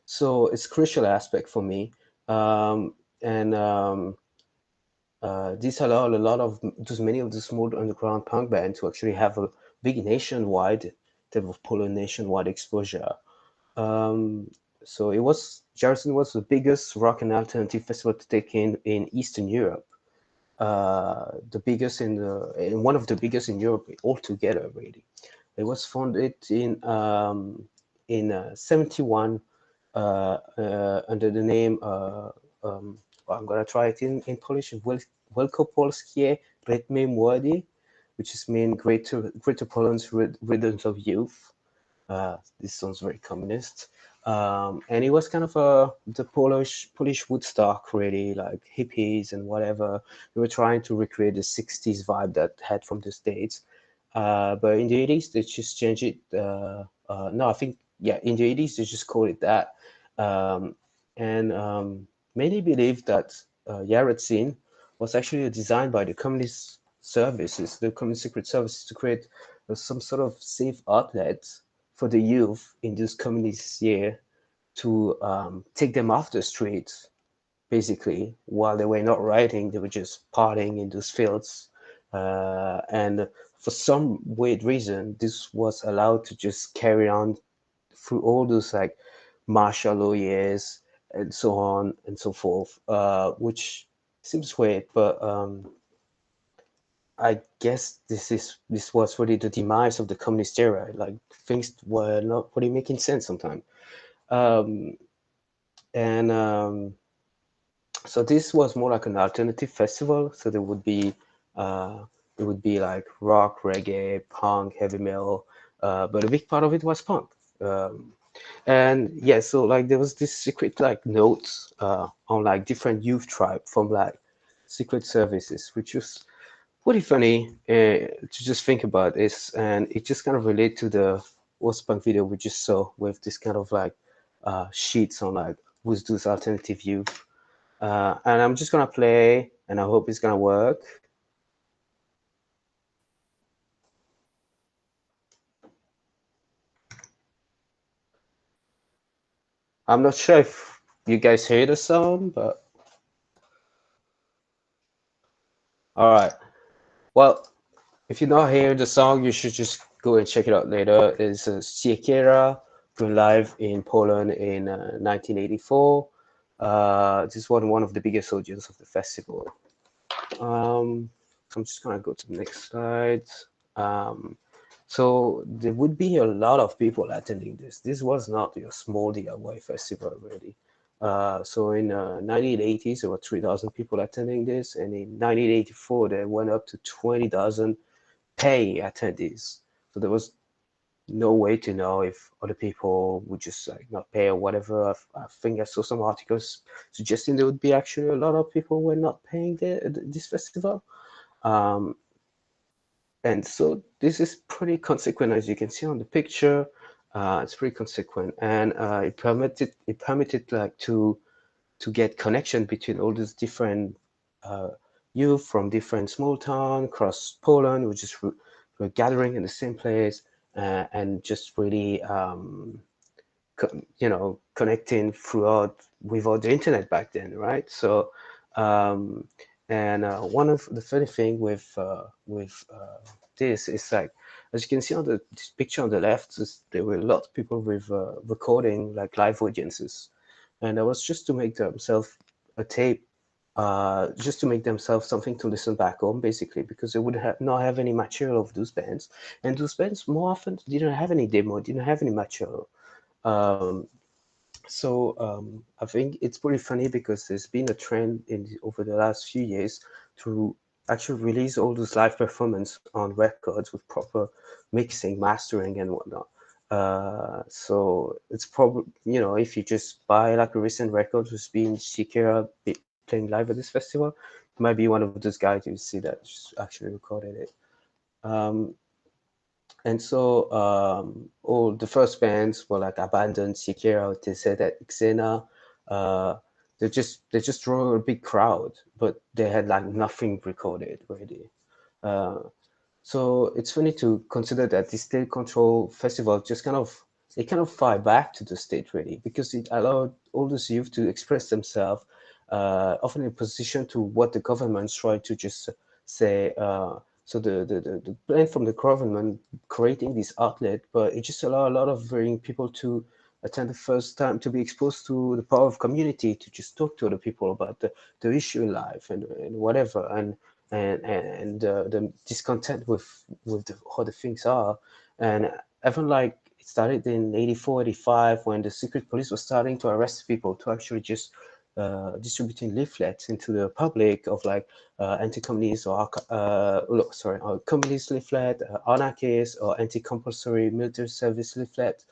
So it's a crucial aspect for me, and this allowed a lot of many of the small underground punk bands to actually have a big nationwide type of Poland nationwide exposure. So Yarotzin was the biggest rock and alternative festival to take in Eastern Europe. The biggest and one of the biggest in Europe altogether, really. It was founded in 71 under the name, I'm gonna try it in Polish, Wielkopolskie Rytmy Młodych, which is mean Greater Poland's Rhythms of Youth. This sounds very communist. And it was kind of the Polish Woodstock, really, like hippies and whatever. They were trying to recreate the 60s vibe that had from the States. But in the 80s, they just changed it. No, I think, yeah, in the 80s, they just called it that. And many believe that Yarotzin was actually designed by the communist services, the communist secret services, to create some sort of safe outlet for the youth in this communist year to take them off the streets basically, while they were not riding, they were just partying in those fields. And for some weird reason, this was allowed to just carry on through all those like martial law years and so on and so forth, which seems weird, but I guess this was really the demise of the communist era. Like things were not really making sense sometimes. And so this was more like an alternative festival. So there would be it would be like rock, reggae, punk, heavy metal, but a big part of it was punk. And yeah, so like there was this secret like notes on like different youth tribe from like secret services, which was pretty funny to just think about this, and it just kind of relate to the What's Punk video we just saw with this kind of like sheets on like who's those alternative youth. And I'm just gonna play, and I hope it's gonna work. I'm not sure if you guys hear the song, but all right. Well, if you not hear the song, you should just go and check it out later. It's Siekiera going live in Poland in 1984. This was one of the biggest audience of the festival. So I'm just gonna go to the next slide. So there would be a lot of people attending this. This was not a small DIY festival, really. So in 1980s, there were 3,000 people attending this, and in 1984, they went up to 20,000 pay attendees. So there was no way to know if other people would just like not pay or whatever. I think I saw some articles suggesting there would be actually a lot of people who were not paying this festival. And so this is pretty consequent, as you can see on the picture. It's pretty consequent, and it permitted like to get connection between all these different youth from different small towns across Poland, which just were gathering in the same place and just really connecting throughout without the internet back then, right? So and one of the funny thing with this is like, as you can see on this picture on the left, there were a lot of people with recording like live audiences, and that was just to make themselves a tape, just to make themselves something to listen back home, basically, because they would not have any material of those bands, and those bands more often didn't have any demo, didn't have any material. I think it's pretty funny because there's been a trend over the last few years to actually release all those live performance on records with proper mixing, mastering, and whatnot. So it's probably, if you just buy like a recent record who's been Shikira playing live at this festival, it might be one of those guys you see that just actually recorded it. And so all the first bands were like Abandoned, Sikera, they said that Xena. They just drew a big crowd, but they had like nothing recorded really. So it's funny to consider that the state control festival just kind of fired back to the state really, because it allowed all those youth to express themselves, often in opposition to what the governments tried to just say. So the plan from the government creating this outlet, but it just allowed a lot of young people to attend the first time, to be exposed to the power of community, to just talk to other people about the issue in life and whatever, and the discontent with how the things are. And even like it started in 84, 85, when the secret police was starting to arrest people to actually just distributing leaflets into the public of like anti-communist or communist leaflet, anarchist or anti-compulsory military service leaflet,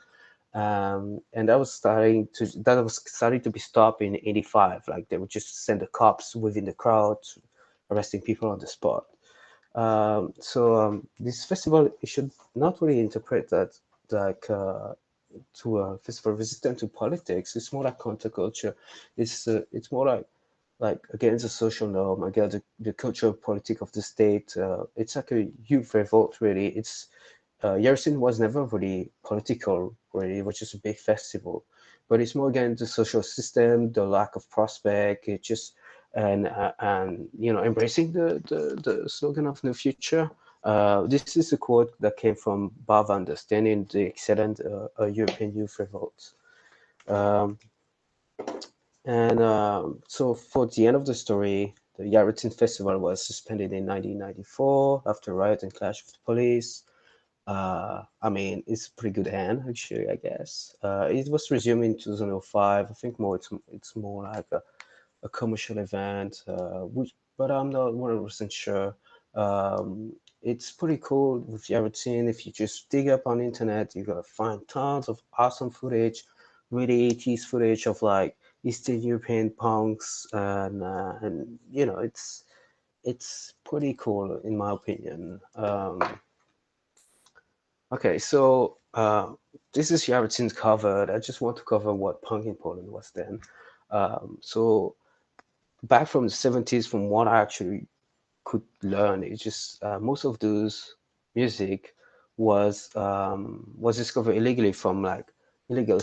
and that was starting to be stopped in 85. Like they would just send the cops within the crowd, arresting people on the spot. This festival, you should not really interpret that like to a festival resistant to politics. It's more like counterculture. It's more like against the social norm, against the cultural politic of the state. It's like a youth revolt, really. It's Yersin was never really political, really. It was just a big festival. but it's more again the social system, the lack of prospect, it just and embracing the slogan of new future. This is a quote that came from Bob understanding the excellent European youth revolt. So for the end of the story, the Yarratin Festival was suspended in 1994 after riot and clash with the police. I mean, it's a pretty good end, actually, I guess. It was resumed in 2005. I think it's more like a commercial event, but I'm not 100% sure. It's pretty cool with Yarratin. If you just dig up on the internet, you're gonna find tons of awesome footage, really 80s footage of like Eastern European punks, and it's pretty cool in my opinion. Okay, so this is Yarratin's covered. I just want to cover what punk in Poland was then. So back from the 70s, from what I actually could learn, it's just most of those music was discovered illegally from like illegal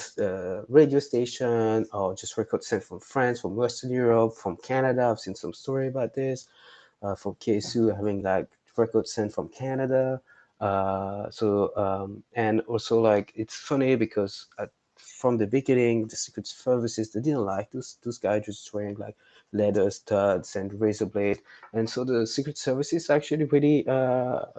radio station or just records sent from France, from Western Europe, from Canada. I've seen some story about this, from KSU having like records sent from Canada. And also like it's funny because from the beginning the Secret Services, they didn't like those guys just wearing like leather studs and razor blade, and so the Secret Services actually really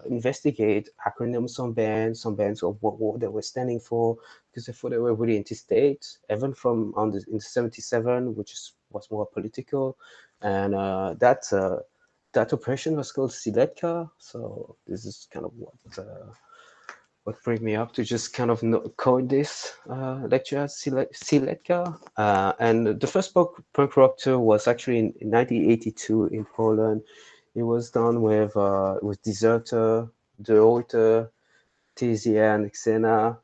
investigate acronyms on bands, of what they were standing for, because they thought they were really anti-state, even from in 77, which was more political, and that operation was called Siletka. So this is kind of what bring me up to just kind of coin this lecture as Siletka. And the first punk rock tour was actually in 1982 in Poland. It was done with Deserter, De Ruyter, Tizia, and Xena.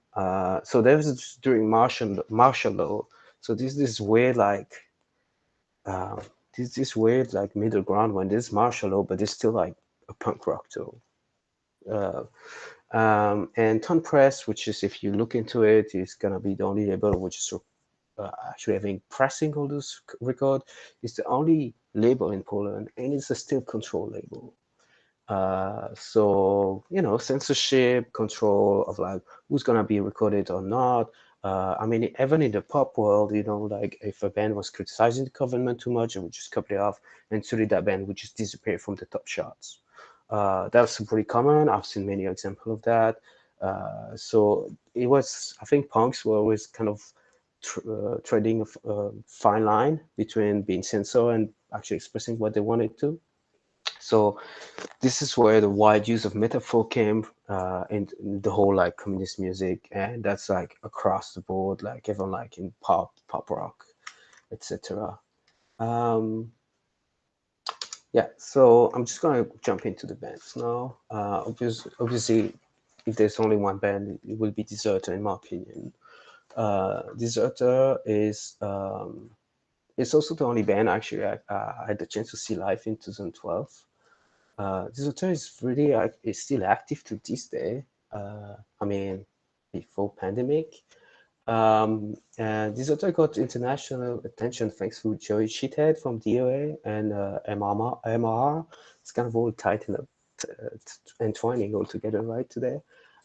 So that was during martial law. So this weird like this weird like middle ground when there's martial law, but there's still like a punk rock tour. And Ton Press, which is, if you look into it, is gonna be the only label which is actually having pressing all those record. It's the only label in Poland, and it's a still control label. So censorship, control of like who's gonna be recorded or not. I mean, even in the pop world, like if a band was criticizing the government too much, it would just cut it off, and suddenly that band would just disappear from the top charts. That's pretty common. I've seen many examples of that. So it was, I think punks were always kind of treading a fine line between being censored and actually expressing what they wanted to. So this is where the wide use of metaphor came in the whole like communist music, and that's like across the board, like even like in pop rock, etc. Yeah, so I'm just gonna jump into the bands now. Obviously, if there's only one band, it will be Deserter, in my opinion. Deserter is it's also the only band actually I had the chance to see live in 2012. Deserter is really is still active to this day. I mean, before pandemic. And Deserter got international attention thanks to Joey Shithead from DOA and MRR. It's kind of all tied and entwining all together right today.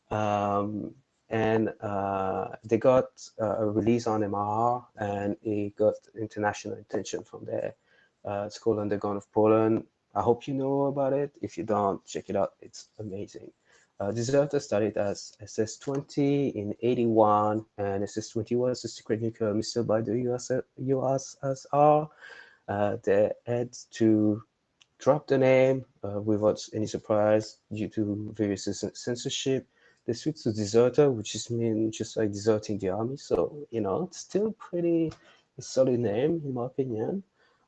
And they got a release on MRR, and it got international attention from there. It's called Underground of Poland. I hope you know about it. If you don't, check it out. It's amazing. Deserter started as SS-20 in 81, and SS-20 was a secret nuclear missile by the USSR. They had to drop the name without any surprise due to various censorship. They switched to Deserter, which just means just like deserting the army. So, it's still pretty solid name in my opinion.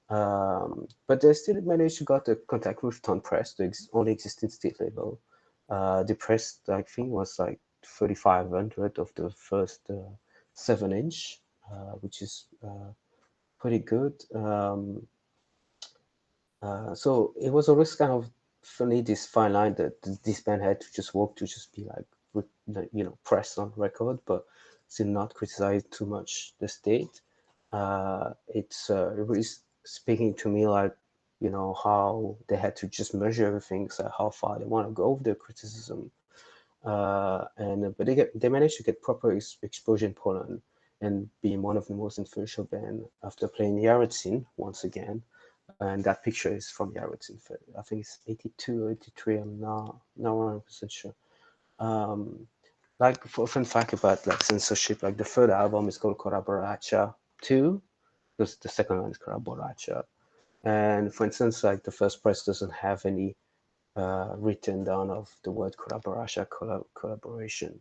But they still managed to get a contact with Ton Press, the only existing state label. The press, I think, was like 3,500 of the first 7-inch, which is pretty good. So it was always kind of funny, this fine line that this band had to just walk to just be like, pressed on record. But still not criticize too much the state. It's really speaking to me like, you know, how they had to just measure everything, so how far they want to go with their criticism. But they managed to get proper exposure in Poland and being one of the most influential band after playing Yarotzin once again. And that picture is from Yarotzin. I think it's 82 or 83. I'm not 100% sure. Like for a fun fact about like censorship, like the third album is called Collaboracja 2, because the second one is Collaboracja. And for instance, like the first press doesn't have any written down of the word Collaboracja, collaboration,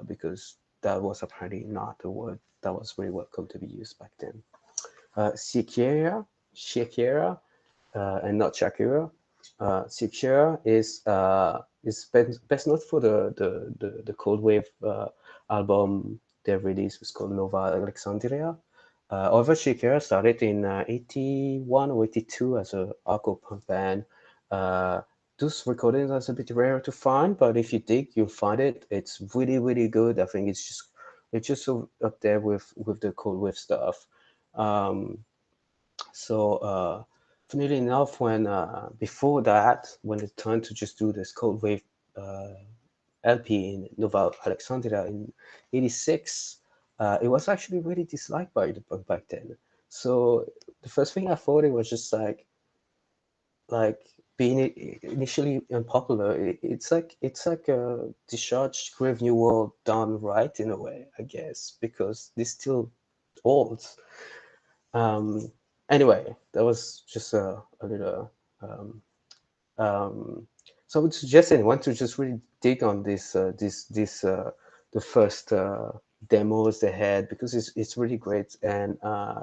because that was apparently not a word that was very welcome to be used back then. Siekierka, and not Shakira. Siekierka is best known for the Cold Wave album they released, was called Nova Alexandria. However, Siekierka started in 81 or 82 as a hardcore punk band. Those recordings are a bit rare to find, but if you dig, you'll find it. It's really, really good. I think it's just so up there with the Cold Wave stuff. Funnily enough, when before that, when they turned to just do this Cold Wave LP in Nova Alexandria in '86, it was actually really disliked by the punk back then. So the first thing I thought, it was just like being initially unpopular. It's like a discharged Grave New World done right in a way, I guess, because they're still old. Anyway, that was just a little. So I would suggest anyone to just really dig on the first demos they had, because it's really great. And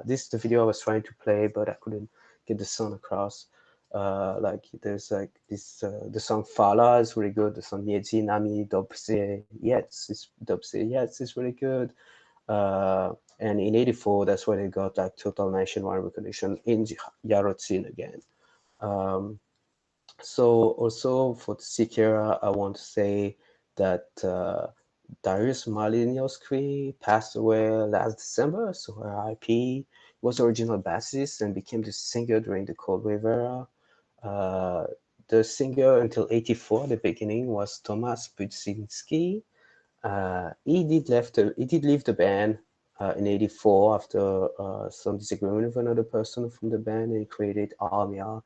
this is the video I was trying to play, but I couldn't get the sound across. Like there's like this the song Fala is really good. The song Miedzi Nami Dobře Jec is really good. And in '84, that's where they got like total nationwide recognition in Yarotzin again. So also for the Siekierka, I want to say that Darius Malinowski passed away last December, so RIP. Was the original bassist and became the singer during the Cold Wave era. The singer until '84, the beginning, was Tomasz Budzinski. He did leave the band in '84 after some disagreement with another person from the band, and he created Armia,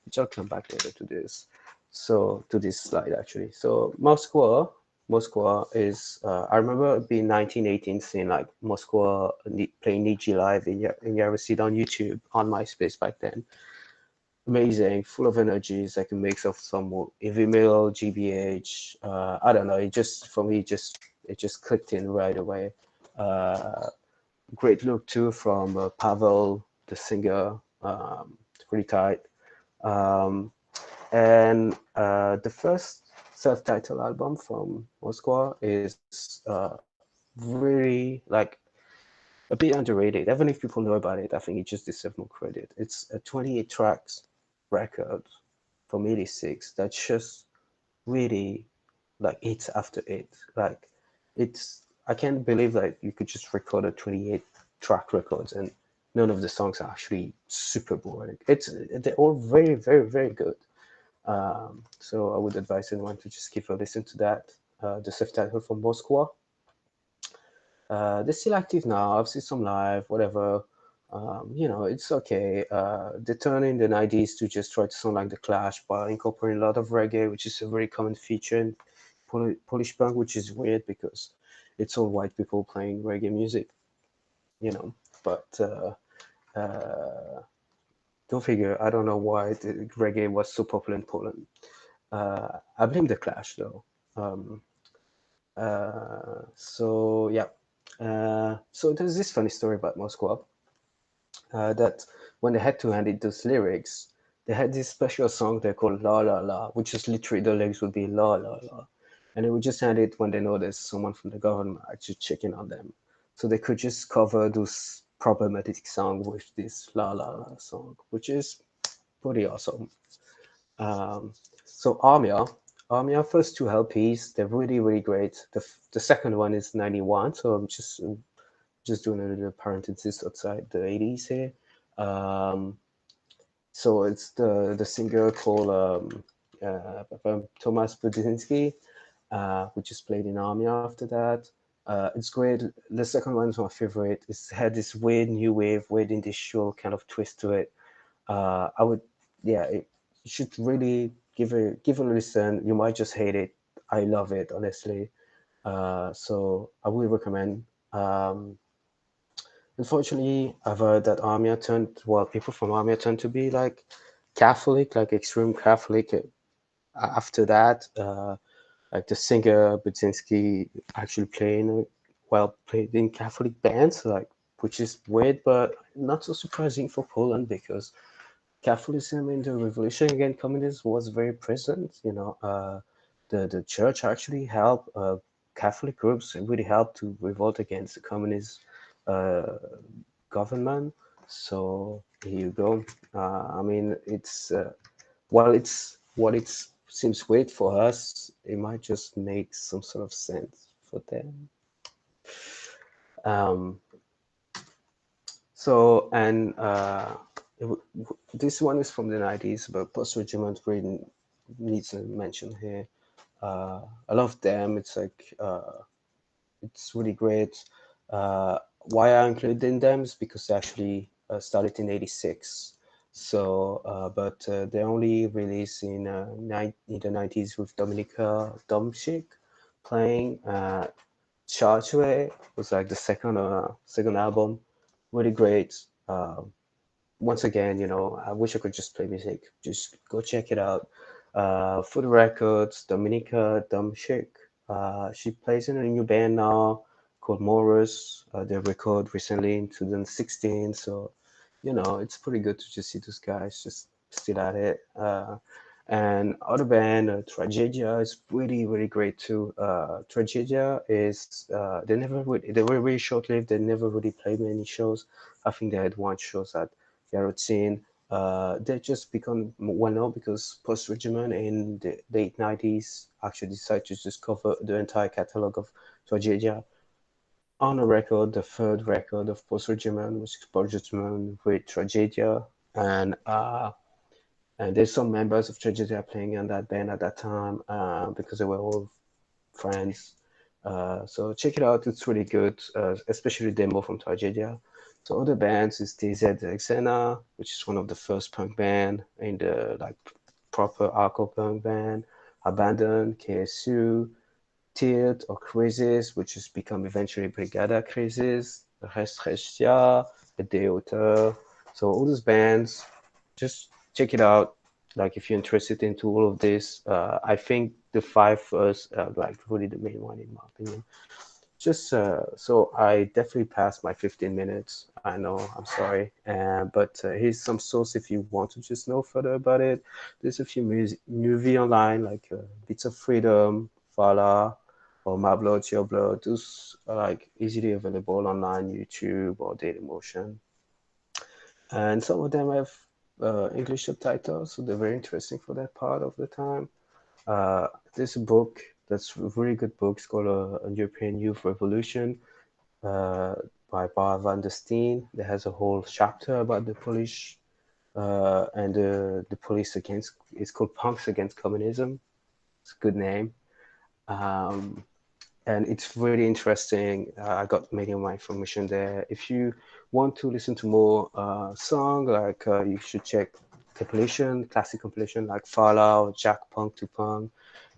which I'll come back later to this. So to this slide actually. So Moskwa is I remember being 1918, seeing like Moskwa playing Niji live in Yaroslавl on YouTube, on MySpace back then. Amazing, full of energy. It's like a mix of some heavy metal, GBH. I don't know. It just, for me, it just clicked in right away. Great look too from Pavel, the singer. Pretty tight. And the first self-titled album from Moskwa is really like a bit underrated. Even if people know about it, I think it just deserves more credit. It's a 28 tracks record from '86 that's just really like hits after it. Like I can't believe that you could just record a 28 track records and none of the songs are actually super boring. They're all very, very, very good. So I would advise anyone to just give a listen to that. The self-titled from Moskwa. They're still active now. I've seen some live, whatever. You know, it's okay. They turned in the '90s to just try to sound like The Clash by incorporating a lot of reggae, which is a very common feature in Polish punk, which is weird because it's all white people playing reggae music, you know. But go figure. I don't know why the reggae was so popular in Poland. I blame The Clash though. So yeah. So there's this funny story about Moskwa. That when they had to hand in those lyrics, they had this special song they called La La La, which is literally the lyrics would be La La La. And they would just hand it when they know there's someone from the government actually checking on them. So they could just cover those problematic songs with this La La La song, which is pretty awesome. So Armia Our first two LPs, they're really, really great. The second one is 91, so I'm just doing a little parenthesis outside the 80s here. So it's the singer called Thomas Budzinski, which is played in Army after that. It's great. The second one is my favorite. It's had this weird new wave, weird industrial kind of twist to it. I would, yeah, you should really give a listen. You might just hate it. I love it, honestly. So I would recommend. Unfortunately, I've heard that people from Armia turned to be like Catholic, like extreme Catholic. After that, like the singer Budzinski actually played in Catholic bands, like, which is weird, but not so surprising for Poland because Catholicism in the revolution against communism was very present. The church actually helped Catholic groups really helped to revolt against the communist government. So here you go. I mean, it's while it seems weird for us, it might just make some sort of sense for them. So, and this one is from the 90s, but post-regiment really needs a mention here. I love them. It's like it's really great. Why I included in them is because they actually started in '86. So, but they only released in the '90s with Dominika Domšik playing. Chargeway was like the second album, really great. Once again, I wish I could just play music. Just go check it out. For the records, Dominika Domšik. She plays in a new band now called Morris. They record recently in 2016. So, it's pretty good to just see those guys just still at it. And other band, Tragedia, is really, really great too. Tragedia is they were really short-lived. They never really played many shows. I think they had one show at Yarotin. They just become well known because post-regiment in the late 90s actually decided to just cover the entire catalog of Tragedia on a record, the third record of post-regiment, which is post-regiment with Tragedia. And there's some members of Tragedia playing in that band at that time because they were all friends. So check it out. It's really good, especially demo from Tragedia. So other bands is DZ Xena, which is one of the first punk band in the like proper hardcore punk band. Abandon, KSU, Tilt or Crisis, which has become eventually Brigada Crisis, RNRHS, The Day Auteur. So all those bands, just check it out. Like if you're interested into all of this, I think the five first are like really the main one in my opinion. Just so I definitely passed my 15 minutes. I know, I'm sorry. But here's some source if you want to just know further about it. There's a few movie online like Bits of Freedom, Fala, or My Blood, Your Blood. Those are like easily available online, YouTube or Dailymotion. And some of them have English subtitles, so they're very interesting for that part of the time. There's a book that's a really good book. It's called A European Youth Revolution by Bar van der Steen. That has a whole chapter about the Polish and the police against. It's called Punks Against Communism. It's a good name. And it's really interesting. I got many of my information there. If you want to listen to more song, like you should check classic compilation like Fallout, Jack Punk to Punk.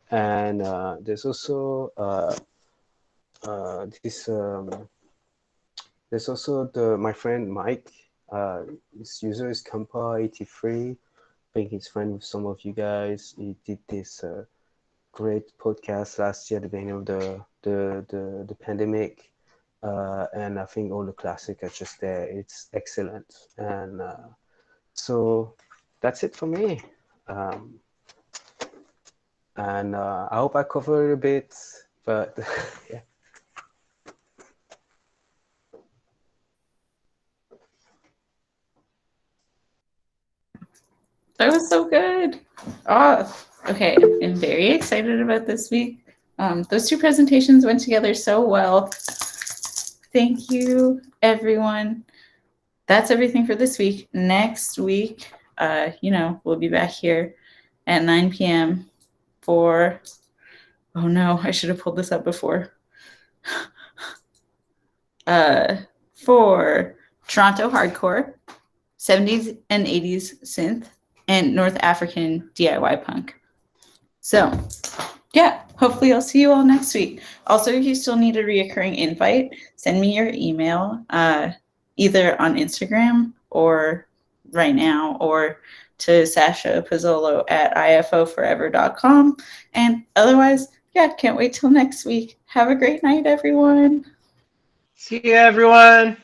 And there's also there's also my friend Mike. His user is Kampa83. I think he's friend with some of you guys. He did this great podcast last year at the beginning of the pandemic, and I think all the classics are just there. It's excellent, and so that's it for me. And I hope I covered a bit, but yeah. That was so good. Oh, Okay, I'm very excited about this week. Those two presentations went together so well. Thank you, everyone. That's everything for this week. Next week, we'll be back here at 9 p.m. for, oh no, I should have pulled this up before. For Toronto hardcore, 70s and 80s synth, and North African DIY punk. So, yeah, hopefully I'll see you all next week. Also, if you still need a reoccurring invite, send me your email, either on Instagram or right now, or to Sasha Pizzolo at ifoforever.com. And otherwise, yeah, can't wait till next week. Have a great night, everyone. See you, everyone.